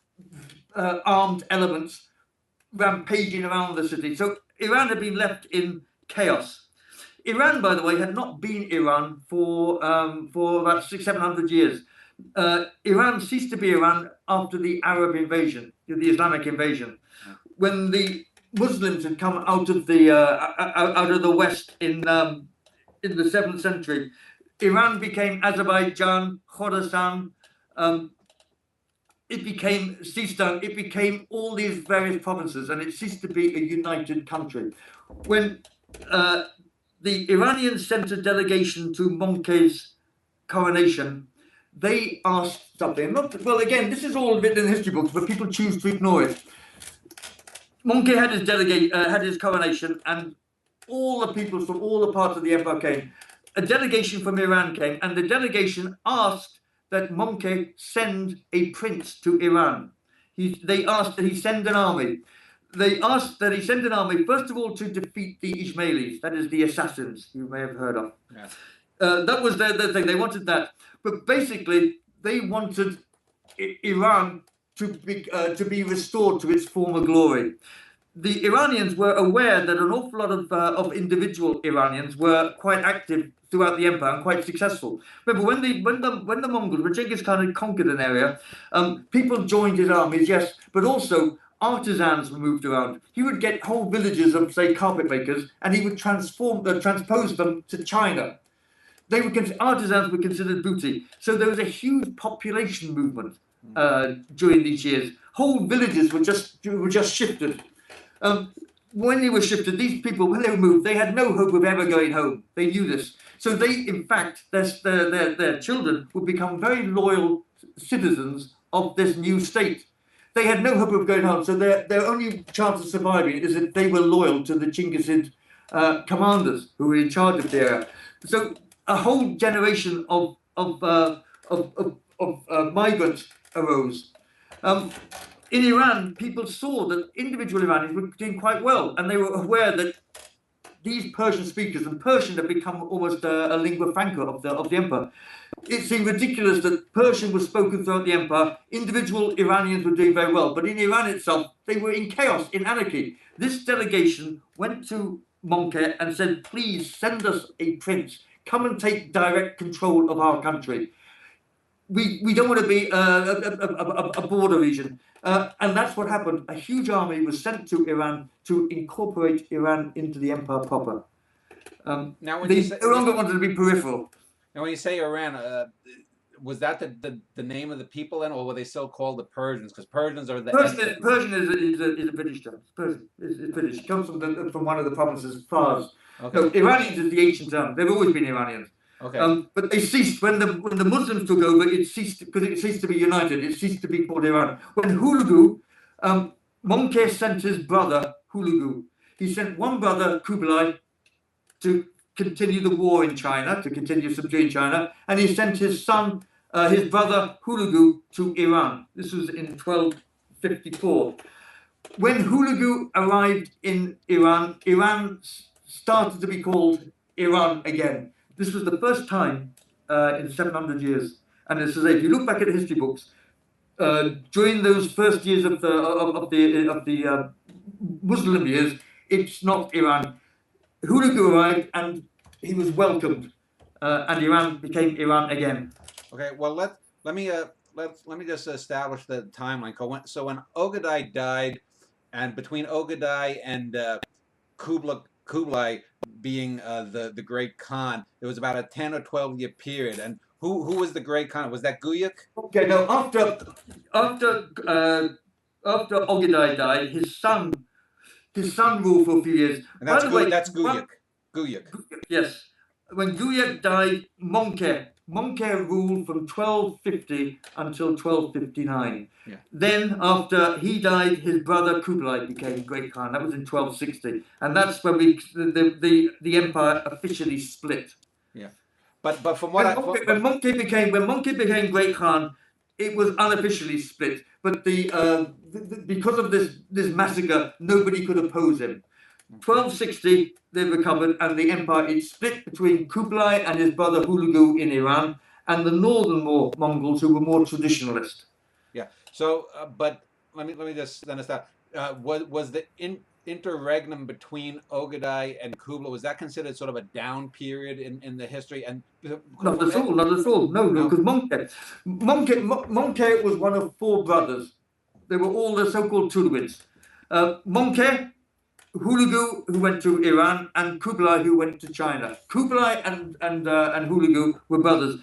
[SPEAKER 2] armed elements rampaging around the city. So Iran had been left in chaos. Iran, by the way, had not been Iran for about 600-700 years. Iran ceased to be Iran after the Arab invasion, the Islamic invasion, when the Muslims had come out of the West in the 7th century. Iran became Azerbaijan, Khorasan, it became Sistan, it became all these various provinces, and it ceased to be a united country. When the Iranians sent a delegation to Monkey's coronation, they asked something. Well, again, this is all written in history books, but people choose to ignore it. Monkey had his coronation, and all the people from all the parts of the empire came. A delegation from Iran came, and the delegation asked that Monkey send a prince to Iran. They asked that he send an army. They asked that he send an army, first of all, to defeat the Ismailis, that is, the assassins you may have heard of. Yes. That was their thing. They wanted that. But basically, they wanted Iran to be restored to its former glory. The Iranians were aware that an awful lot of individual Iranians were quite active throughout the empire and quite successful. Remember, when the Mongols, when Genghis Khan had conquered an area, people joined his armies, yes, but also artisans were moved around. He would get whole villages of, say, carpet makers, and he would transpose them to China. Artisans were considered booty. So there was a huge population movement during these years. Whole villages were just shifted. When they were shifted, these people, when they were moved, they had no hope of ever going home. They knew this. So they, in fact, their children would become very loyal citizens of this new state. They had no hope of going home. So their only chance of surviving is that they were loyal to the Genghisid commanders who were in charge of the area. So a whole generation of migrants arose. In Iran, people saw that individual Iranians were doing quite well, and they were aware that these Persian speakers, and Persian had become almost a lingua franca of the empire. It seemed ridiculous that Persian was spoken throughout the empire. Individual Iranians were doing very well, but in Iran itself, they were in chaos, in anarchy. This delegation went to Monkey and said, please send us a prince. Come and take direct control of our country. We don't want to be a border region. And that's what happened. A huge army was sent to Iran to incorporate Iran into the empire proper.
[SPEAKER 1] Now,
[SPEAKER 2] they no longer wanted to be peripheral.
[SPEAKER 1] Now, when you say Iran, was that the name of the people then, or were they still called the Persians? Because Persians are the...
[SPEAKER 2] Persian is a British term. Persian is British. It comes from one of the provinces, Fars. Okay. No, Iranians is the ancient term. They've always been Iranians. Okay. But they ceased when the Muslims took over. It ceased because it ceased to be united. It ceased to be called Iran. When Hulagu, Monkey sent his brother Hulagu. He sent one brother Kublai to continue the war in China, to continue subduing China, and he sent his son, his brother Hulagu, to Iran. This was in 1254. When Hulagu arrived in Iran, Iran started to be called Iran again. This was the first time in 700 years. And as I say, if you look back at the history books, during those first years of the Muslim years, it's not Iran. Hulagu arrived and he was welcomed, and Iran became Iran again.
[SPEAKER 1] Okay, well let me just establish the timeline. So when Ogedai died, and between Ogedai and Kublai being the Great Khan, there was about a 10 or 12 year period. And who was the Great Khan? Was that Guyuk?
[SPEAKER 2] Okay, no. After Ogedai died, his son ruled for a few years.
[SPEAKER 1] And that's Guyuk. Guyuk.
[SPEAKER 2] Yes. When Guyuk died, Monkey ruled from 1250 until 1259. Yeah. Then, after he died, his brother Kublai became Great Khan. That was in 1260, and that's when the empire officially split.
[SPEAKER 1] Yeah, but from
[SPEAKER 2] what when Monkey became Great Khan, it was unofficially split. But because of this massacre, nobody could oppose him. 1260, they recovered, and the empire is split between Kublai and his brother Hulagu in Iran, and the northern Mongols, who were more traditionalist.
[SPEAKER 1] Yeah. So, but let me just understand. Was the interregnum between Ogedai and Kublai, was that considered sort of a down period in the history? And
[SPEAKER 2] not at all. No, because Monkey was one of four brothers. They were all the so-called Tuluids. Monkey, Hulagu, who went to Iran, and Kublai, who went to China. Kublai and Hulagu were brothers.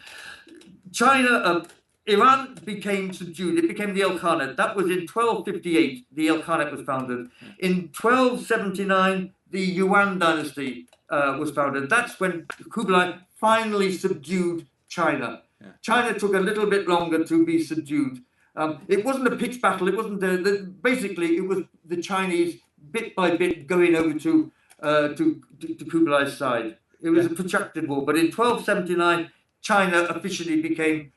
[SPEAKER 2] Iran became subdued. It became the Ilkhanate. That was in 1258. The Ilkhanate was founded. In 1279, the Yuan dynasty was founded. That's when Kublai finally subdued China.
[SPEAKER 1] Yeah.
[SPEAKER 2] China took a little bit longer to be subdued. It wasn't a pitched battle. It wasn't basically it was the Chinese bit by bit going over to Kublai's side. It was a protracted war. But in 1279, China officially became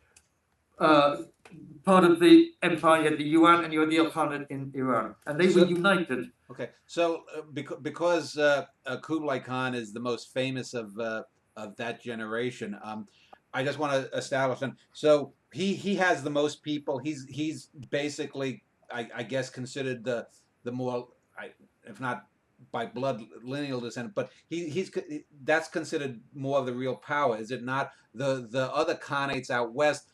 [SPEAKER 2] part of the empire. You had the Yuan and you had the Ilkhanate in Iran, and they were united.
[SPEAKER 1] Okay, so because Kublai Khan is the most famous of that generation, I just want to establish him. So he has the most people. He's basically, I guess, considered the more, if not by blood lineal descent, but that's considered more of the real power, is it not? The other Khanates out west,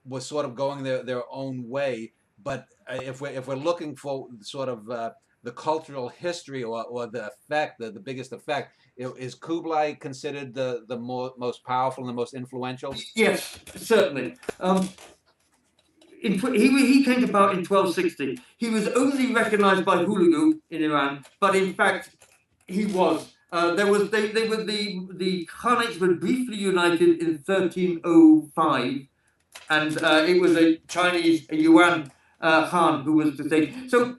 [SPEAKER 1] was sort of going their own way. But if we're looking for sort of the cultural history or the effect, the biggest effect, is Kublai considered the most powerful and the most influential?
[SPEAKER 2] Yes, certainly. He came to power in 1260. He was only recognized by Hulagu in Iran, but in fact, he was. The Khanates were briefly united in 1305, and it was a Yuan Khan who was the thing. So,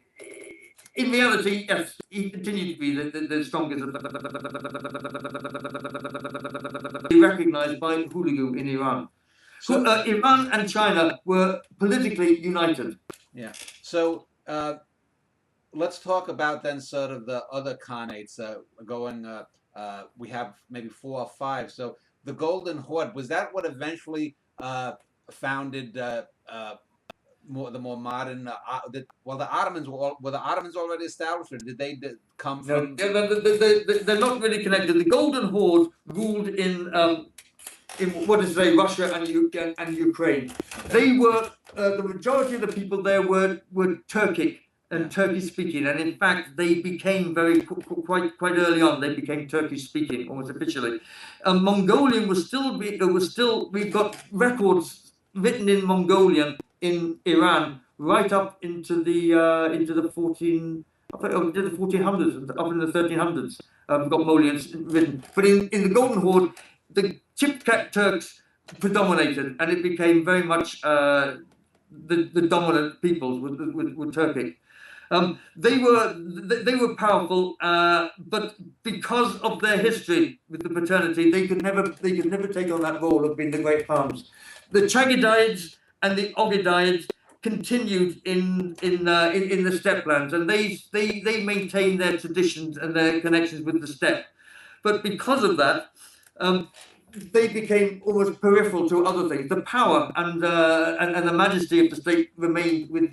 [SPEAKER 2] in reality, yes, he continued to be the strongest. Recognized by Hulagu in Iran. So Iran and China were politically united.
[SPEAKER 1] Yeah. So let's talk about then sort of the other Khanates going. We have maybe 4 or 5. So the Golden Horde, was that what eventually founded the more modern? The Ottomans were the Ottomans already established, or did they come from?
[SPEAKER 2] No, they're not really connected. The Golden Horde ruled in what is today Russia and Ukraine. They were the majority of the people there were Turkic and Turkish speaking, and in fact they became quite early on. They became Turkish speaking almost officially. Mongolian was still we've got records written in Mongolian in Iran right up into the 1400s, up in the 1300s. We've got Mongolians written, but in the Golden Horde, the Chipkat Turks predominated, and it became very much the dominant peoples with Turkic. They were powerful, but because of their history with the paternity, they could never take on that role of being the great Khans. The Chagidides and the Ogidides continued in the steppelands, and they maintained their traditions and their connections with the steppe. But because of that, they became almost peripheral to other things. The power and the majesty of the state remained with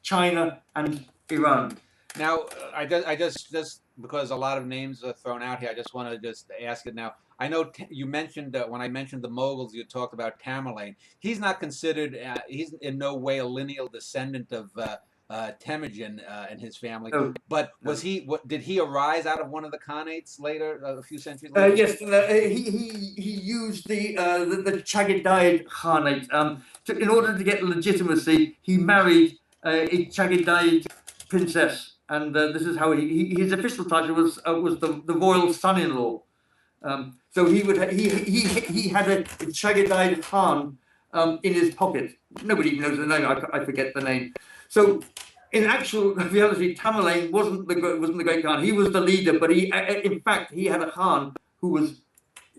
[SPEAKER 2] China and Iran.
[SPEAKER 1] Now, I just because a lot of names are thrown out here, I just want to just ask it now. I know you mentioned when I mentioned the Mongols, you talked about Tamerlane. He's not considered. He's in no way a lineal descendant of Temujin and his family.
[SPEAKER 2] No.
[SPEAKER 1] But was he? Did he arise out of one of the Khanates later, a few centuries later?
[SPEAKER 2] Yes, he used the Chagidide Khanate in order to get legitimacy. He married a Chagidide princess, and this is how his official title was the royal son-in-law. So he had a Chagidide Khan in his pocket. Nobody knows the name. I forget the name. So, in actual reality, Tamerlane wasn't the great Khan. He was the leader, but in fact he had a Khan who was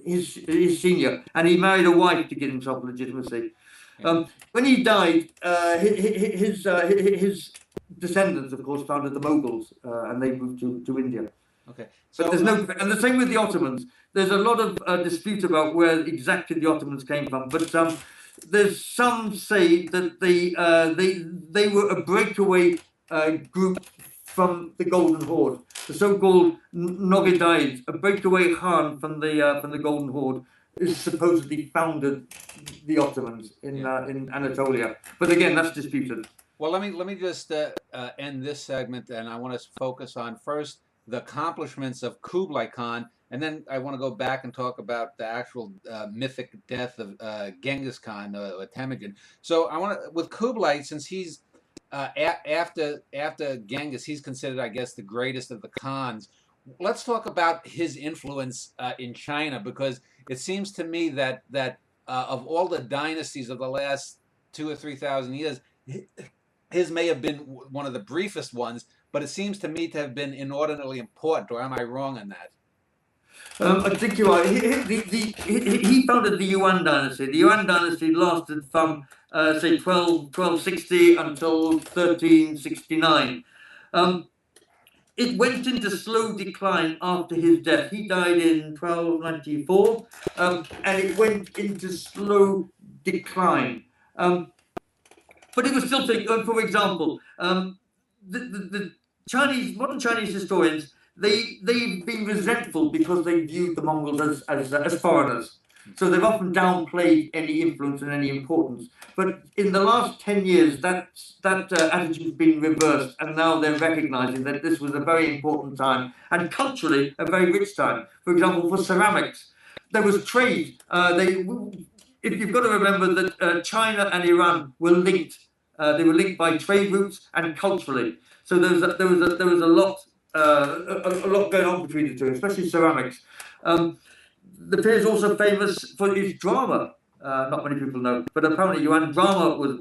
[SPEAKER 2] his senior, and he married a wife to get himself legitimacy. When he died, his descendants, of course, founded the Mongols, and they moved to India.
[SPEAKER 1] Okay.
[SPEAKER 2] So but there's and the same with the Ottomans. There's a lot of dispute about where exactly the Ottomans came from, but there's some say that they were a breakaway group from the Golden Horde, the so-called Nogidides, a breakaway Khan from the Golden Horde, is supposedly founded the Ottomans in Anatolia. But again, that's disputed.
[SPEAKER 1] Well, let me just end this segment, and I want to focus on first the accomplishments of Kublai Khan, and then I want to go back and talk about the actual mythic death of Genghis Khan or Temujin. So I want to, with Kublai, since he's after Genghis, he's considered, I guess, the greatest of the Khans. Let's talk about his influence in China, because it seems to me that of all the dynasties of the last 2 or 3,000 years, his may have been one of the briefest ones, but it seems to me to have been inordinately important. Or am I wrong on that?
[SPEAKER 2] I think you are. He founded the Yuan dynasty. The Yuan dynasty lasted from, say, 1260 until 1369. It went into slow decline after his death. He died in 1294, and it went into slow decline. But it was still taking, for example, the modern Chinese historians, they've been resentful because they viewed the Mongols as foreigners. So they've often downplayed any influence and any importance. But in the last 10 years, that attitude's been reversed, and now they're recognizing that this was a very important time, and culturally, a very rich time. For example, for ceramics, there was trade. If you've got to remember that China and Iran were linked. They were linked by trade routes and culturally. So there was a lot going on between the two, especially ceramics. The period is also famous for its drama. Not many people know, but apparently Yuan drama was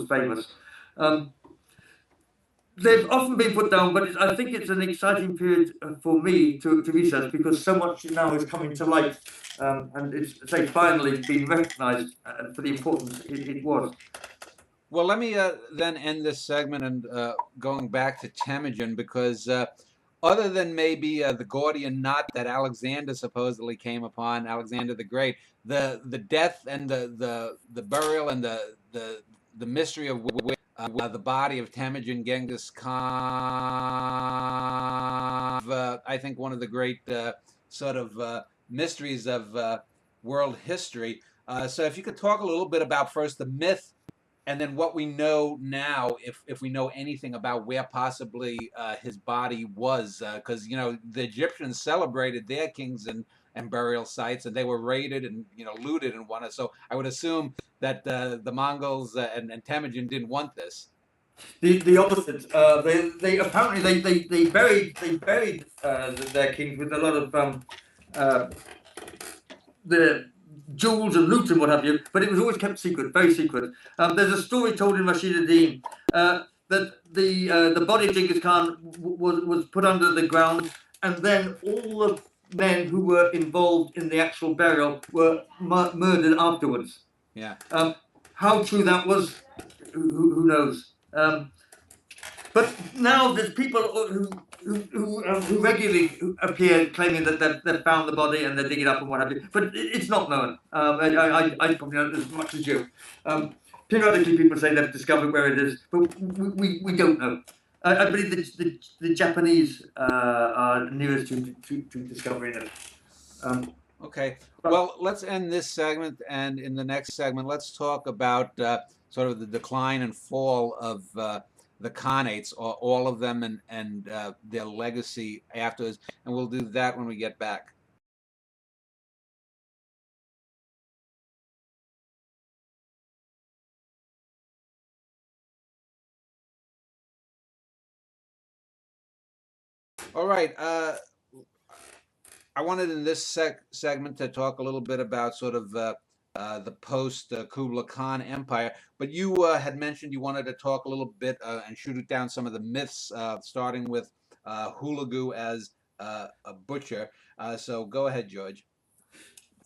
[SPEAKER 2] famous. They've often been put down, but I think it's an exciting period for me to research, because so much now is coming to light, and it's, say, finally been recognised for the importance it was.
[SPEAKER 1] Well, let me then end this segment and going back to Temujin, because other than maybe the Gordian knot that Alexander supposedly came upon, Alexander the Great, the death and the burial and the mystery of the body of Temujin Genghis Khan, I think one of the great sort of mysteries of world history. So if you could talk a little bit about first the myth, and then what we know now, if we know anything about where possibly his body was, because the Egyptians celebrated their kings and burial sites, and they were raided and looted and whatnot. So I would assume that the Mongols and Temujin didn't want this.
[SPEAKER 2] The opposite. They apparently they buried their kings with a lot of the jewels and loot and what have you, but it was always kept secret, very secret. There's a story told in Rashid ad-Din that the body of Genghis Khan was put under the ground, and then all the men who were involved in the actual burial were murdered afterwards.
[SPEAKER 1] Yeah.
[SPEAKER 2] How true that was, who knows? But now there's people who regularly appear claiming that they've found the body and they're digging it up and what have you. But it's not known. I probably know as much as you. Periodically people say they've discovered where it is, but we don't know. I believe the Japanese are nearest to discovering it.
[SPEAKER 1] Okay. Well, let's end this segment, and in the next segment, let's talk about sort of the decline and fall of the Khanates, or all of them, and their legacy afterwards, and we'll do that when we get back. All right. I wanted in this segment to talk a little bit about sort of the post Kublai Khan Empire, but you had mentioned you wanted to talk a little bit and shoot down some of the myths, starting with Hulagu as a butcher. So go ahead, George.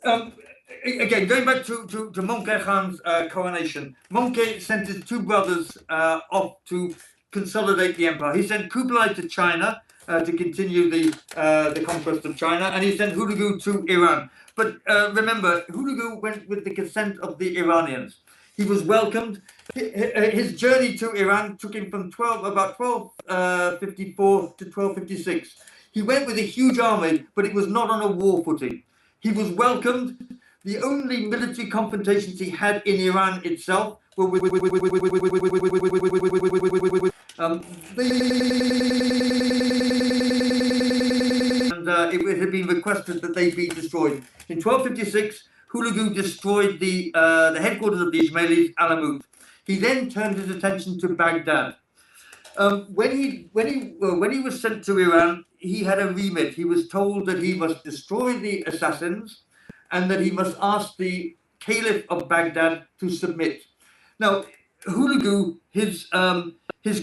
[SPEAKER 2] Again, going back to Möngke Khan's coronation, Möngke sent his two brothers off to consolidate the empire. He sent Kublai to China to continue the conquest of China, and he sent Hulagu to Iran. But remember, Hulagu went with the consent of the Iranians. He was welcomed. His journey to Iran took him from about 1254 to 1256. He went with a huge army, but it was not on a war footing. He was welcomed. The only military confrontations he had in Iran itself were with it had been requested that they be destroyed. In 1256, Hulagu destroyed the headquarters of the Ismailis, Alamut. He then turned his attention to Baghdad. When he was sent to Iran, he had a remit. He was told that he must destroy the assassins, and that he must ask the Caliph of Baghdad to submit. Now, Hulagu, his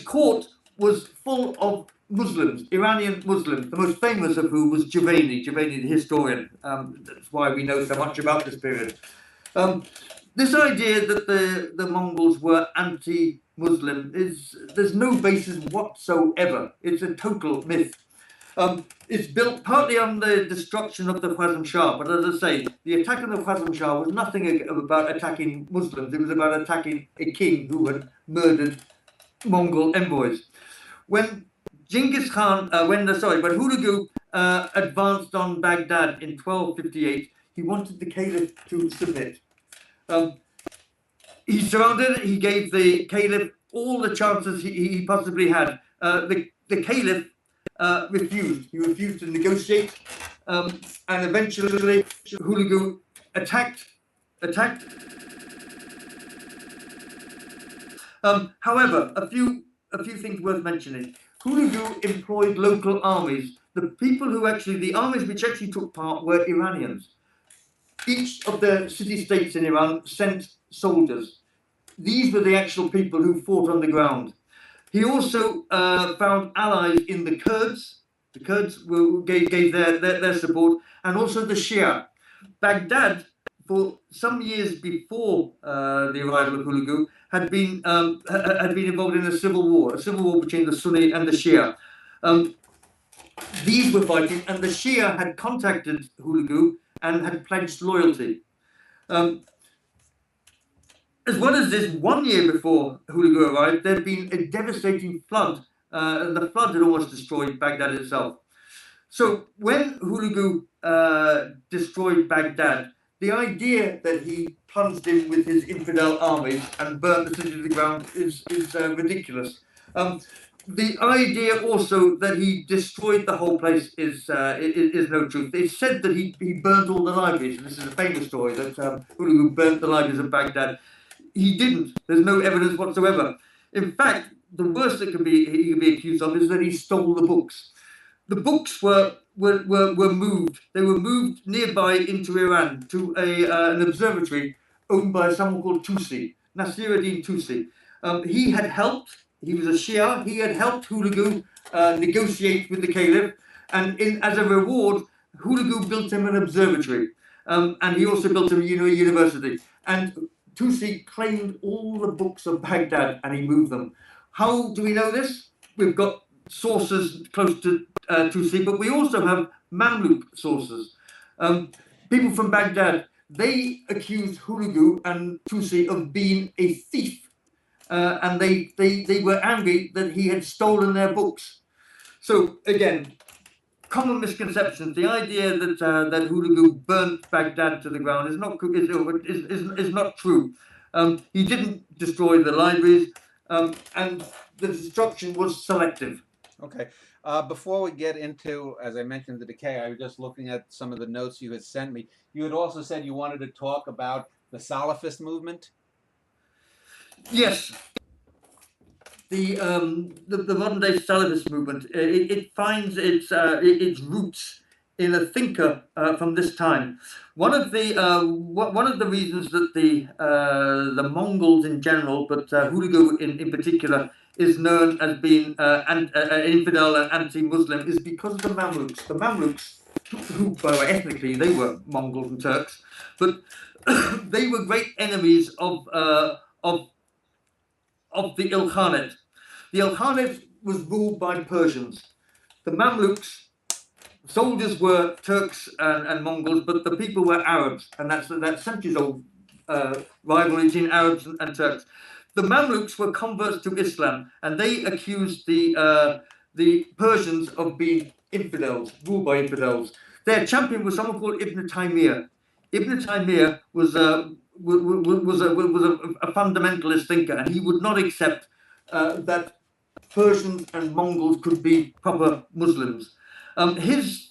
[SPEAKER 2] court was full of Muslims, Iranian Muslims, the most famous of whom was Javani, the historian. That's why we know so much about this period. This idea that the Mongols were anti-Muslim there's no basis whatsoever. It's a total myth. It's built partly on the destruction of the Khwarizm Shah, but as I say, the attack on the Khwarizm Shah was nothing about attacking Muslims. It was about attacking a king who had murdered Mongol envoys. When Genghis Khan, when Hulagu advanced on Baghdad in 1258, he wanted the Caliph to submit. He surrounded it. He gave the Caliph all the chances he possibly had. The Caliph refused. He refused to negotiate, and eventually Hulagu attacked. However, a few things worth mentioning. Hulagu employed local armies. The armies which actually took part were Iranians. Each of the city-states in Iran sent soldiers. These were the actual people who fought on the ground. He also found allies in the Kurds. The Kurds gave their support, and also the Shia. Baghdad, for some years before the arrival of Hulagu, had been involved in a civil war between the Sunni and the Shia. These were fighting, and the Shia had contacted Hulagu and had pledged loyalty. As well as this, 1 year before Hulagu arrived, there had been a devastating flood. The flood had almost destroyed Baghdad itself. So when Hulagu destroyed Baghdad, the idea that he plunged in with his infidel armies and burnt the city to the ground is ridiculous. The idea also that he destroyed the whole place is no truth. It's said that he burned all the libraries. This is a famous story that Hulagu burnt the libraries of Baghdad. He didn't. There's no evidence whatsoever. In fact, the worst that he could be accused of is that he stole the books. The books were moved. They were moved nearby into Iran to an observatory owned by someone called Tusi, Nasiruddin Tusi. He had helped. He was a Shia. He had helped Hulagu negotiate with the Caliph, and as a reward, Hulagu built him an observatory, and he also built him a university. And Tusi claimed all the books of Baghdad, and he moved them. How do we know this? We've got sources close to Tusi, but we also have Mamluk sources. People from Baghdad, they accused Hulagu and Tusi of being a thief, and they were angry that he had stolen their books. So again, common misconceptions. The idea that Hulagu burnt Baghdad to the ground is not true. He didn't destroy the libraries, and the destruction was selective.
[SPEAKER 1] Okay. Before we get into, as I mentioned, the decay, I was just looking at some of the notes you had sent me. You had also said you wanted to talk about the Salafist movement.
[SPEAKER 2] Yes. The modern day Salafist movement, it finds its roots in a thinker from this time. One of the reasons that the Mongols in general, but Hulagu in particular, is known as being an infidel and anti-Muslim is because of the Mamluks. The Mamluks, who by the way, ethnically they were Mongols and Turks, but they were great enemies of the Ilkhanate. The Ilkhanate was ruled by Persians. The Mamluks, soldiers were Turks and Mongols, but the people were Arabs, and that's centuries-old rivalry between Arabs and Turks. The Mamluks were converts to Islam, and they accused the Persians of being infidels, ruled by infidels. Their champion was someone called Ibn Taymiyyah. Ibn Taymiyyah was a fundamentalist thinker, and he would not accept that Persians and Mongols could be proper Muslims. His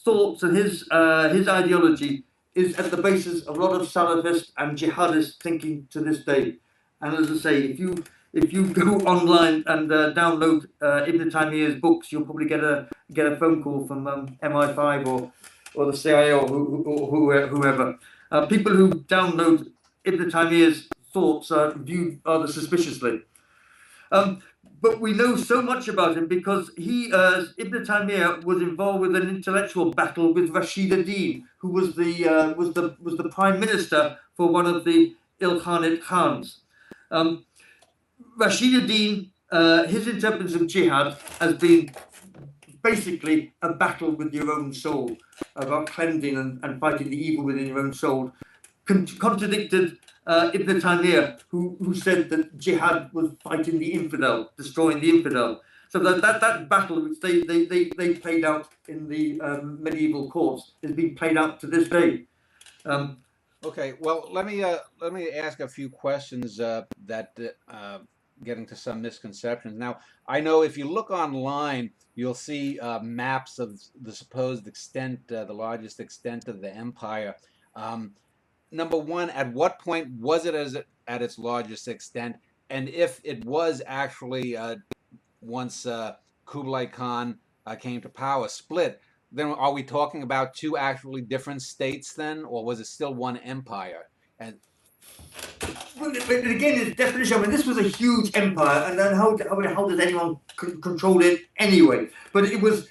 [SPEAKER 2] thoughts and his ideology is at the basis of a lot of Salafist and jihadist thinking to this day. And as I say, if you go online and download Ibn Taymiyyah's books, you'll probably get a phone call from MI5 or the CIA or whoever. People who download Ibn Taymiyyah's thoughts are viewed rather suspiciously. But we know so much about him because Ibn Taymiyyah was involved with an intellectual battle with Rashid ad-Din, who was the prime minister for one of the Ilkhanate Khans. Rashid ad-Din, his interpretation of jihad has been basically a battle with your own soul, about cleansing and fighting the evil within your own soul. Contradicted Ibn Taymiyyah, who said that jihad was fighting the infidel, destroying the infidel. So that battle which they played out in the medieval courts has been played out to this day.
[SPEAKER 1] Okay, well, let me ask a few questions that getting to some misconceptions. Now, I know if you look online, you'll see maps of the supposed extent, the largest extent of the empire. Number one, at what point was it at its largest extent? And if it was actually once Kublai Khan came to power, split, then are we talking about two actually different states then, or was it still one empire? And
[SPEAKER 2] but again, it's definition. I mean, this was a huge empire, and then how does anyone control it anyway? But it was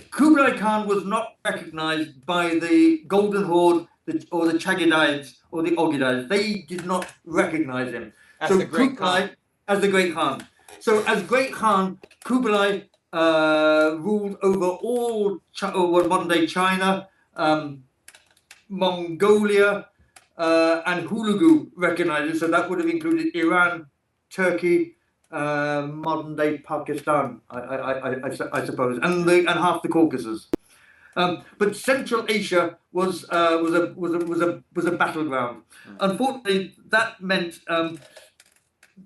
[SPEAKER 2] Kublai Khan was not recognized by the Golden Horde or the Chagidites or the Oghidites. They did not recognize him.
[SPEAKER 1] As the Great Khan.
[SPEAKER 2] As the Great Khan. So as Great Khan, Kublai ruled over all modern day China, Mongolia, and Hulagu recognized it. So that would have included Iran, Turkey, modern day Pakistan, I suppose, and half the Caucasus. But Central Asia was a battleground. Unfortunately, that meant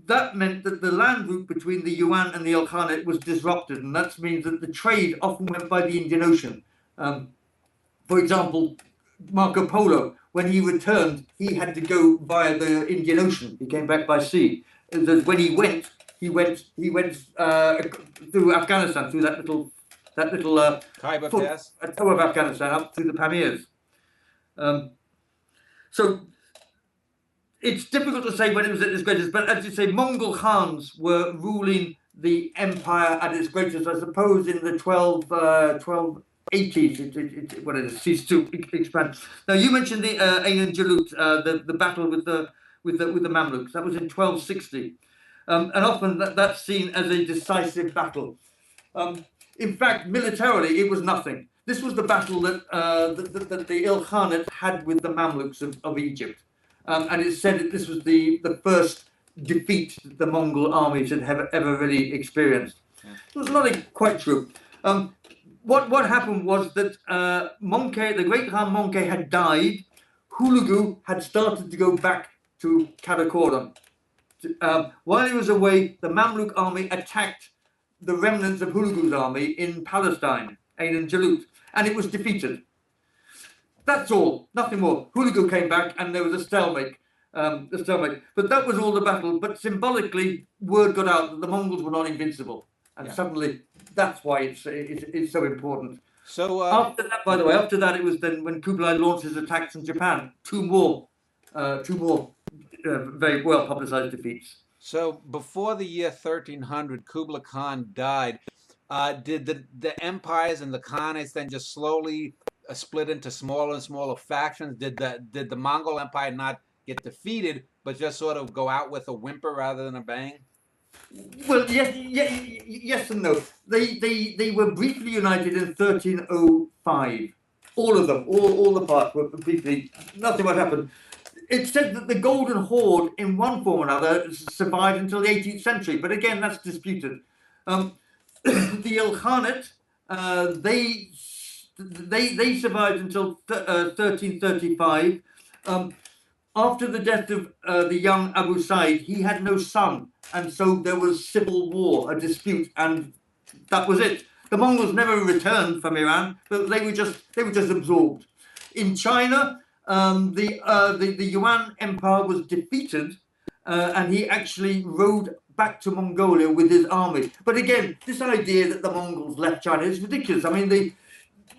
[SPEAKER 2] that the land route between the Yuan and the Ilkhanate was disrupted, and that means that the trade often went by the Indian Ocean. For example, Marco Polo, when he returned, he had to go via the Indian Ocean. He came back by sea. When he went through Afghanistan, through that little
[SPEAKER 1] Khyber Pass,
[SPEAKER 2] toe of Afghanistan, up through the Pamirs. So it's difficult to say when it was at its greatest, but as you say, Mongol Khans were ruling the empire at its greatest, I suppose, in the 1280s. When it ceased to expand. Now you mentioned the Ain and Jalut, the battle with the Mamluks. That was in 1260, and often that's seen as a decisive battle. In fact, militarily, it was nothing. This was the battle that the Ilkhanate had with the Mamluks of Egypt. And it's said that this was the first defeat that the Mongol armies had ever really experienced. Yeah. It was not quite true. What happened was that Monkey, the Great Khan Monkey, had died. Hulagu had started to go back to Karakoram. While he was away, the Mamluk army attacked the remnants of Hulagu's army in Palestine, Ain and Jalut, and it was defeated. That's all, nothing more. Hulagu came back, and there was a stalemate. But that was all the battle. But symbolically, word got out that the Mongols were not invincible, and suddenly that's why it's so important.
[SPEAKER 1] So
[SPEAKER 2] after that, by the way, it was then when Kublai launched his attacks in Japan. Two more very well publicized defeats.
[SPEAKER 1] So before the year 1300, Kublai Khan died. Did the empires and the Khanates then just slowly split into smaller and smaller factions? Did the Mongol Empire not get defeated, but just sort of go out with a whimper rather than a bang?
[SPEAKER 2] Well, yes and no. They were briefly united in 1305. All of them, all the parts were briefly. Nothing much happened. It's said that the Golden Horde, in one form or another, survived until the 18th century, but again, that's disputed. The Ilkhanate, they survived until 1335. After the death of the young Abu Said, he had no son, and so there was civil war, a dispute, and that was it. The Mongols never returned from Iran, but they were just absorbed. In China, the Yuan Empire was defeated, and he actually rode back to Mongolia with his army. But again, this idea that the Mongols left China is ridiculous. I mean, the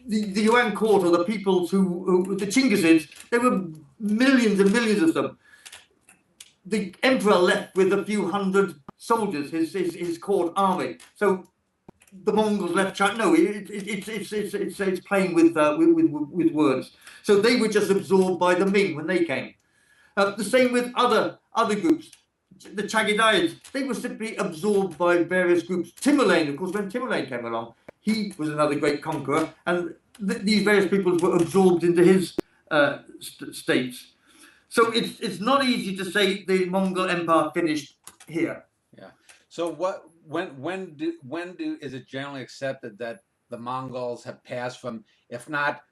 [SPEAKER 2] Yuan court, or the peoples who the Genghisids, there were millions and millions of them. The emperor left with a few hundred soldiers, his court army. So the Mongols left China. No, it's playing with words. So they were just absorbed by the Ming when they came. The same with other groups. The Chagidaids, they were simply absorbed by various groups. Tamerlane, of course, when Tamerlane came along, he was another great conqueror, and these various peoples were absorbed into his states. So it's not easy to say the Mongol Empire finished here.
[SPEAKER 1] Yeah. So when is it generally accepted that the Mongols have passed from, if not,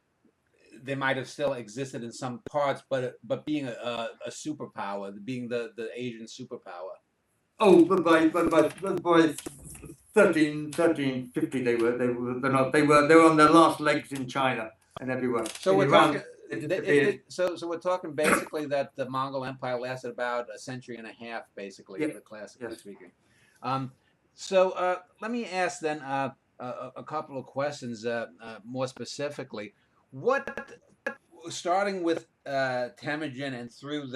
[SPEAKER 1] they might have still existed in some parts, but being a superpower, being the Asian superpower?
[SPEAKER 2] Oh, but by 1350 they were on their last legs in China and everywhere.
[SPEAKER 1] So we're
[SPEAKER 2] Iran,
[SPEAKER 1] talking. So we're talking basically that the Mongol Empire lasted about a century and a half, basically, classically speaking. So let me ask then a couple of questions more specifically. What, starting with Temujin and through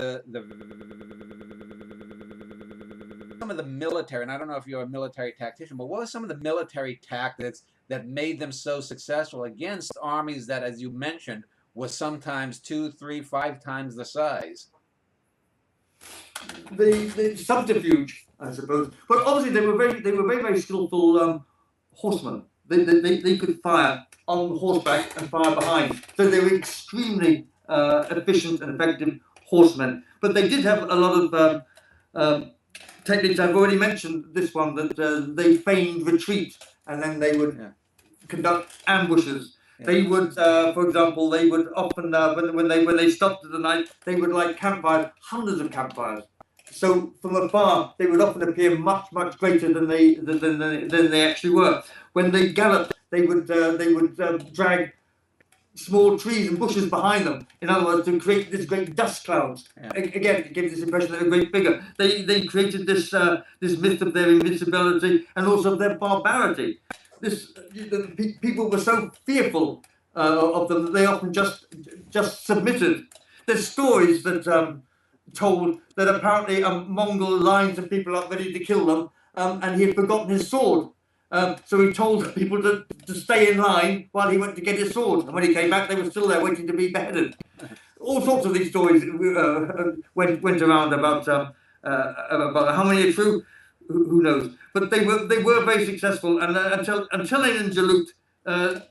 [SPEAKER 1] some of the military, and I don't know if you're a military tactician, but what were some of the military tactics that made them so successful against armies that, as you mentioned, was sometimes 2, 3, 5 times the size?
[SPEAKER 2] The subterfuge, I suppose. But obviously they were very skillful horsemen. They could fire on horseback and fire behind. So they were extremely efficient and effective horsemen. But they did have a lot of techniques. I've already mentioned this one, that they feigned retreat, and then they would conduct ambushes. Yeah. They would, for example, they would often, when they stopped at the night, they would light campfires, hundreds of campfires. So from afar, they would often appear much greater than they actually were. When they galloped, they would drag small trees and bushes behind them. In other words, to create this great dust clouds. Yeah. Again, it gives this impression that they're great bigger. They created this myth of their invincibility and also of their barbarity. People were so fearful of them that they often just submitted. There's stories that told that apparently Mongol lined some people up ready to kill them, and he had forgotten his sword. So he told people to stay in line while he went to get his sword. And when he came back, they were still there waiting to be beheaded. All sorts of these stories went around about how many are true, who knows. But they were very successful, and until in Jalut,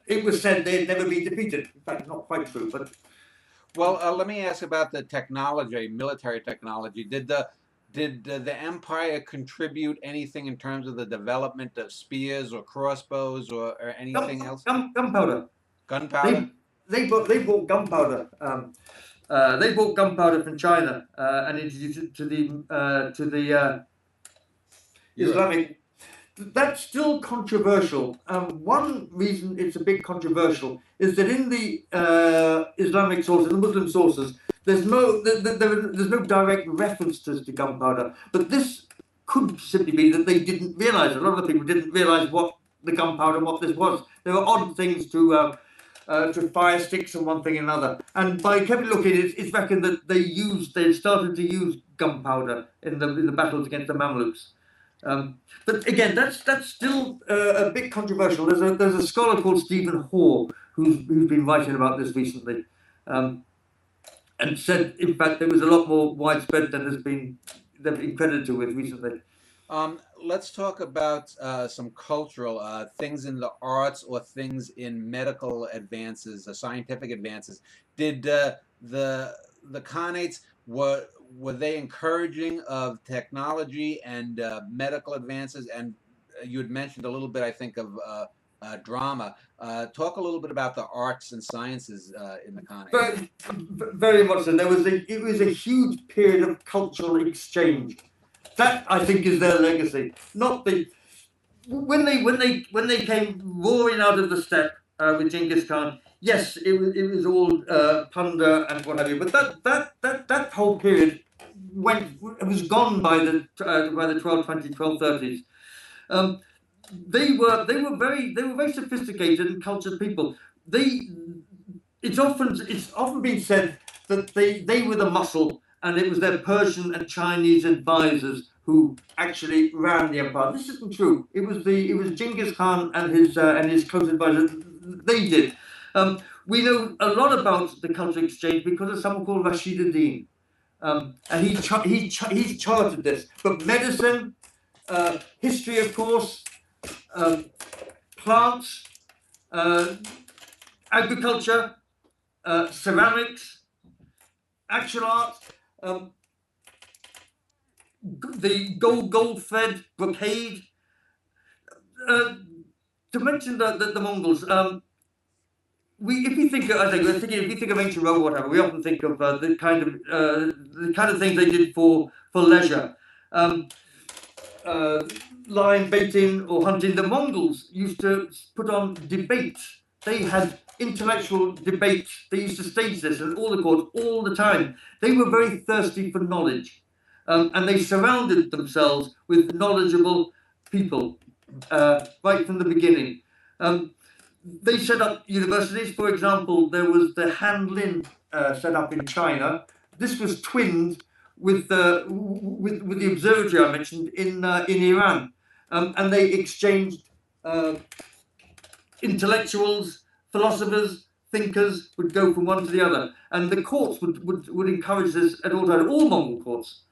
[SPEAKER 2] it was said they'd never be defeated. In fact, not quite true, but...
[SPEAKER 1] Well, let me ask about the technology, military technology. Did the empire contribute anything in terms of the development of spears or crossbows or anything else?
[SPEAKER 2] Gunpowder.
[SPEAKER 1] Gunpowder?
[SPEAKER 2] They bought gunpowder. They bought gunpowder from China and introduced it to the Islamic. That's still controversial. One reason it's a bit controversial is that in the Islamic sources, the Muslim sources, there's no direct reference to gunpowder. But this could simply be that they didn't realize. A lot of the people didn't realize what the gunpowder and what this was. There were odd things to fire sticks and one thing and another. And by carefully looking, it's reckoned that they started to use gunpowder in the battles against the Mamluks. But again, that's still a bit controversial. There's a scholar called Stephen Hoare who's been writing about this recently, and said, in fact, there was a lot more widespread than they've been credited with recently.
[SPEAKER 1] Let's talk about some cultural things in the arts or things in medical advances, scientific advances. Did the Khanates were they encouraging of technology and medical advances? And you had mentioned a little bit, I think, of drama. Talk a little bit about the arts and sciences in the Khanates.
[SPEAKER 2] Very much so. It was a huge period of cultural exchange. That, I think, is their legacy. Not the when they came roaring out of the steppe with Genghis Khan, yes, it was all plunder and what have you. But that whole period it was gone by the 1230s. Um, they were very sophisticated and cultured people. They it's often been said that they were the muscle, and it was their Persian and Chinese advisors who actually ran the empire. This isn't true. It was Genghis Khan and his close advisors. They did. We know a lot about the cultural exchange because of someone called Rashid ad-Din, and he's charted this. But medicine, history, of course, um, plants, uh, agriculture, ceramics, action art, um, the gold thread brocade. Uh, to mention the Mongols, if we think, if we think of ancient Rome or whatever, we often think of the kind of things they did for leisure. Um, uh, Lion baiting or hunting. The Mongols used to put on debates. They had intellectual debates. They used to stage this at all the courts all the time. They were very thirsty for knowledge, and they surrounded themselves with knowledgeable people right from the beginning. They set up universities. For example, there was the Hanlin set up in China. This was twinned with the observatory I mentioned in Iran, and they exchanged intellectuals, philosophers, thinkers would go from one to the other, and the courts would encourage this at all times. All Mongol courts.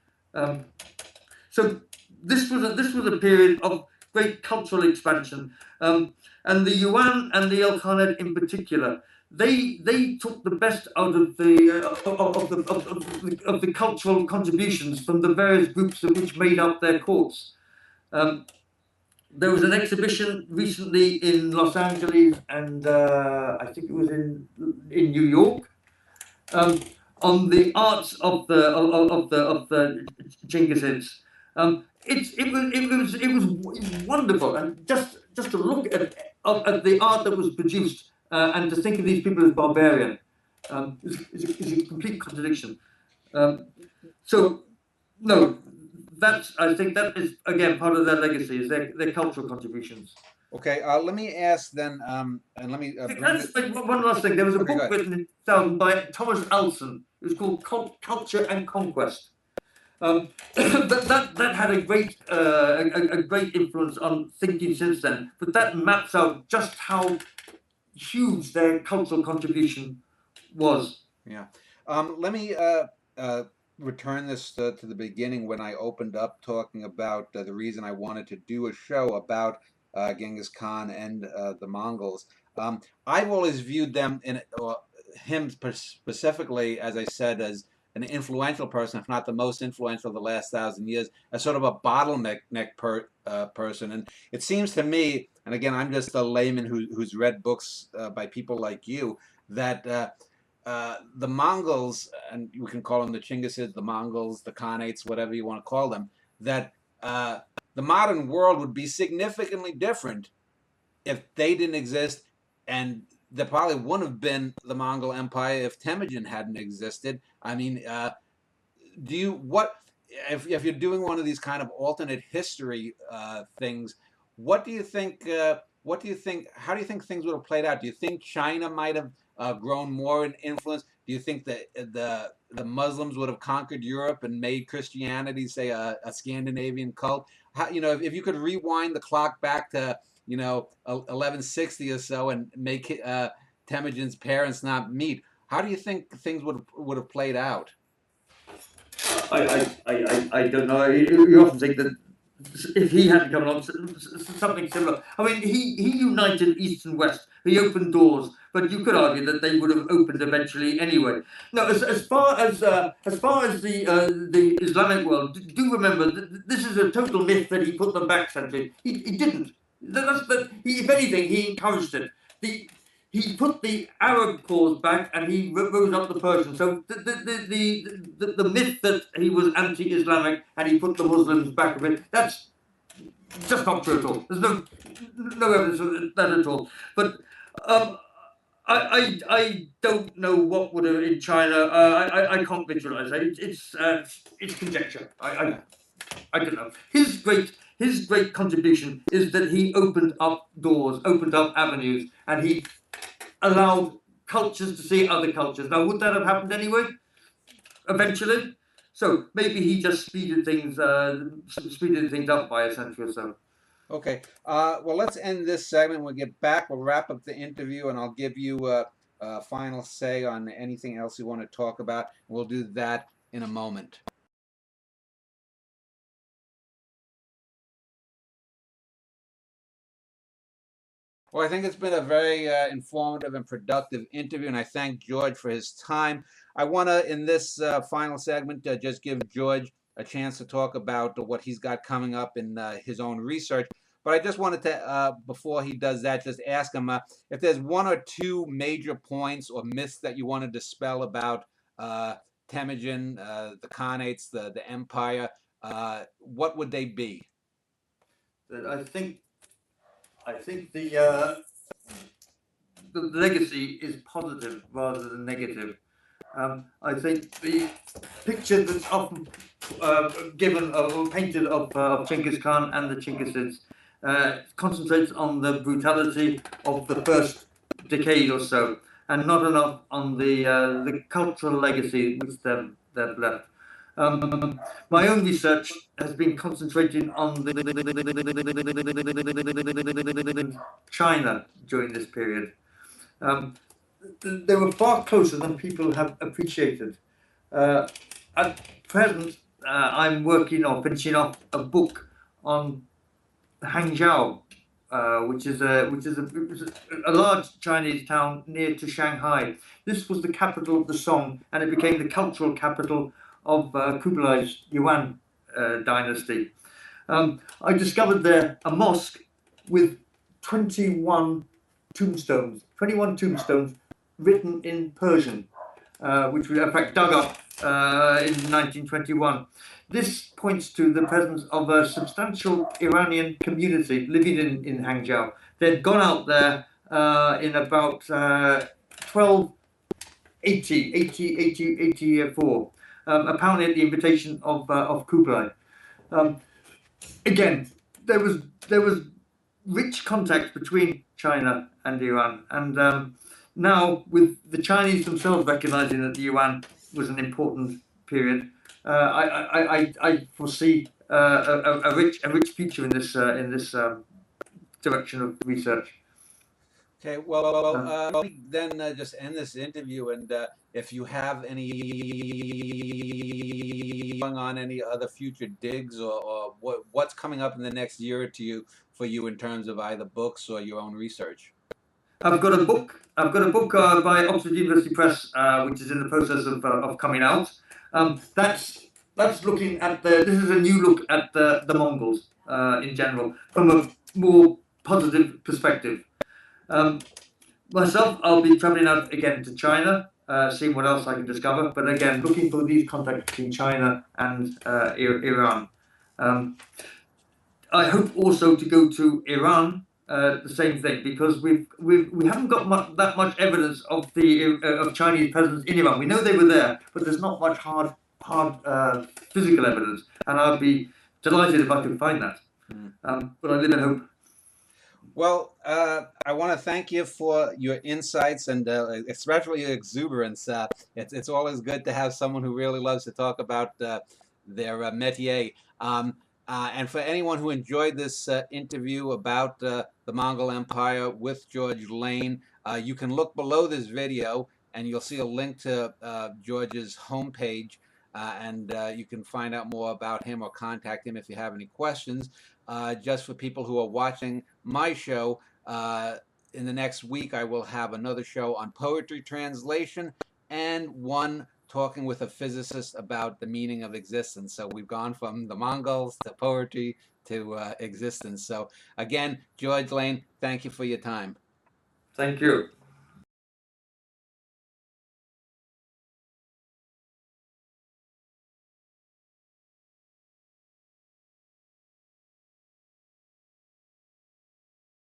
[SPEAKER 2] So this was a period of great cultural expansion, and the Yuan and the Ilkhanate in particular, they took the best out of the cultural contributions from the various groups which made up their courts. There was an exhibition recently in Los Angeles and I think it was in New York, on the arts of the Genghisids. It was wonderful, and just to look at the art that was produced and to think of these people as barbarian is a complete contradiction. So no, I think that is again part of their legacy, is their cultural contributions.
[SPEAKER 1] Okay, let me ask then, and let me
[SPEAKER 2] One last thing. There was a book written in 2000 by Thomas Alson. It was called Culture and Conquest. That had a great influence on thinking since then. But that maps out just how huge their cultural contribution was.
[SPEAKER 1] Yeah. Let me return this to the beginning when I opened up talking about the reason I wanted to do a show about Genghis Khan and the Mongols. I've always viewed them him specifically, as I said, as an influential person, if not the most influential of the last 1,000 years, as sort of a bottleneck person. And it seems to me, and again, I'm just a layman who's read books by people like you, that the Mongols, and you can call them the Chinggisids, the Mongols, the Khanates, whatever you want to call them, that the modern world would be significantly different if they didn't exist, and there probably wouldn't have been the Mongol Empire if Temujin hadn't existed. I mean, if you're doing one of these kind of alternate history things, what do you think? How do you think things would have played out? Do you think China might have grown more in influence? Do you think that the Muslims would have conquered Europe and made Christianity, say, a Scandinavian cult? If you could rewind the clock back to 1160 or so and make Temujin's parents not meet, how do you think things would have played out?
[SPEAKER 2] I don't know. You often think that if he hadn't come along, something similar. I mean, he united East and West. He opened doors, but you could argue that they would have opened eventually anyway. Now, as far as the Islamic world, do remember that this is a total myth that he put them back centuries. He didn't. If anything, he encouraged it. He put the Arab cause back, and he rose up the Persian. So the myth that he was anti-Islamic and he put the Muslims back a bit, that's just not true at all. There's no evidence of that at all. But I don't know what would have in China. I can't visualize it. It's conjecture. I don't know. His great contribution is that he opened up doors, opened up avenues, and he allowed cultures to see other cultures. Now, would that have happened anyway? Eventually. So maybe he just speeded things up by a century or so.
[SPEAKER 1] Okay. Well, let's end this segment. We'll get back. We'll wrap up the interview, and I'll give you a final say on anything else you want to talk about. We'll do that in a moment. Well, I think it's been a very informative and productive interview, and I thank George for his time. I want to, in this final segment, just give George a chance to talk about what he's got coming up in his own research. But I just wanted to, before he does that, just ask him if there's one or two major points or myths that you want to dispel about Temujin, the Khanates, the empire. What would they be?
[SPEAKER 2] I think the legacy is positive rather than negative. I think the picture that's often given or painted of Genghis Khan and the Chinggisids concentrates on the brutality of the first decade or so, and not enough on the cultural legacy which they've left. My own research has been concentrating on China during this period. They were far closer than people have appreciated. At present, I'm working on finishing off a book on Hangzhou, which is a large Chinese town near to Shanghai. This was the capital of the Song, and it became the cultural capital of Kublai's Yuan dynasty. I discovered there a mosque with 21 tombstones written in Persian, which we in fact dug up in 1921. This points to the presence of a substantial Iranian community living in Hangzhou. They'd gone out there in about 1284, apparently at the invitation of Kublai. Again, there was rich contact between China and Iran, and now with the Chinese themselves recognizing that the Yuan was an important period, I foresee a rich future in this direction of research.
[SPEAKER 1] Okay, well, then just end this interview, and if you have any going on any other future digs or what's coming up in the next year or two for you in terms of either books or your own research.
[SPEAKER 2] I've got a book by Oxford University Press, which is in the process of coming out. That's looking at this is a new look at the Mongols in general from a more positive perspective. Myself, I'll be traveling out again to China, seeing what else I can discover. But again, looking for these contacts between China and Iran. I hope also to go to Iran. The same thing, because we haven't got that much evidence of of Chinese presence in Iran. We know they were there, but there's not much hard physical evidence, and I'd be delighted if I could find that. But I live in hope.
[SPEAKER 1] Well, I want to thank you for your insights and especially your exuberance. It's always good to have someone who really loves to talk about their métier. And for anyone who enjoyed this interview about the Mongol Empire with George Lane, you can look below this video and you'll see a link to George's homepage, and you can find out more about him or contact him if you have any questions. Just for people who are watching my show, in the next week I will have another show on poetry translation and one talking with a physicist about the meaning of existence. So we've gone from the Mongols to poetry to existence. So again, George Lane, thank you for your time.
[SPEAKER 2] Thank you.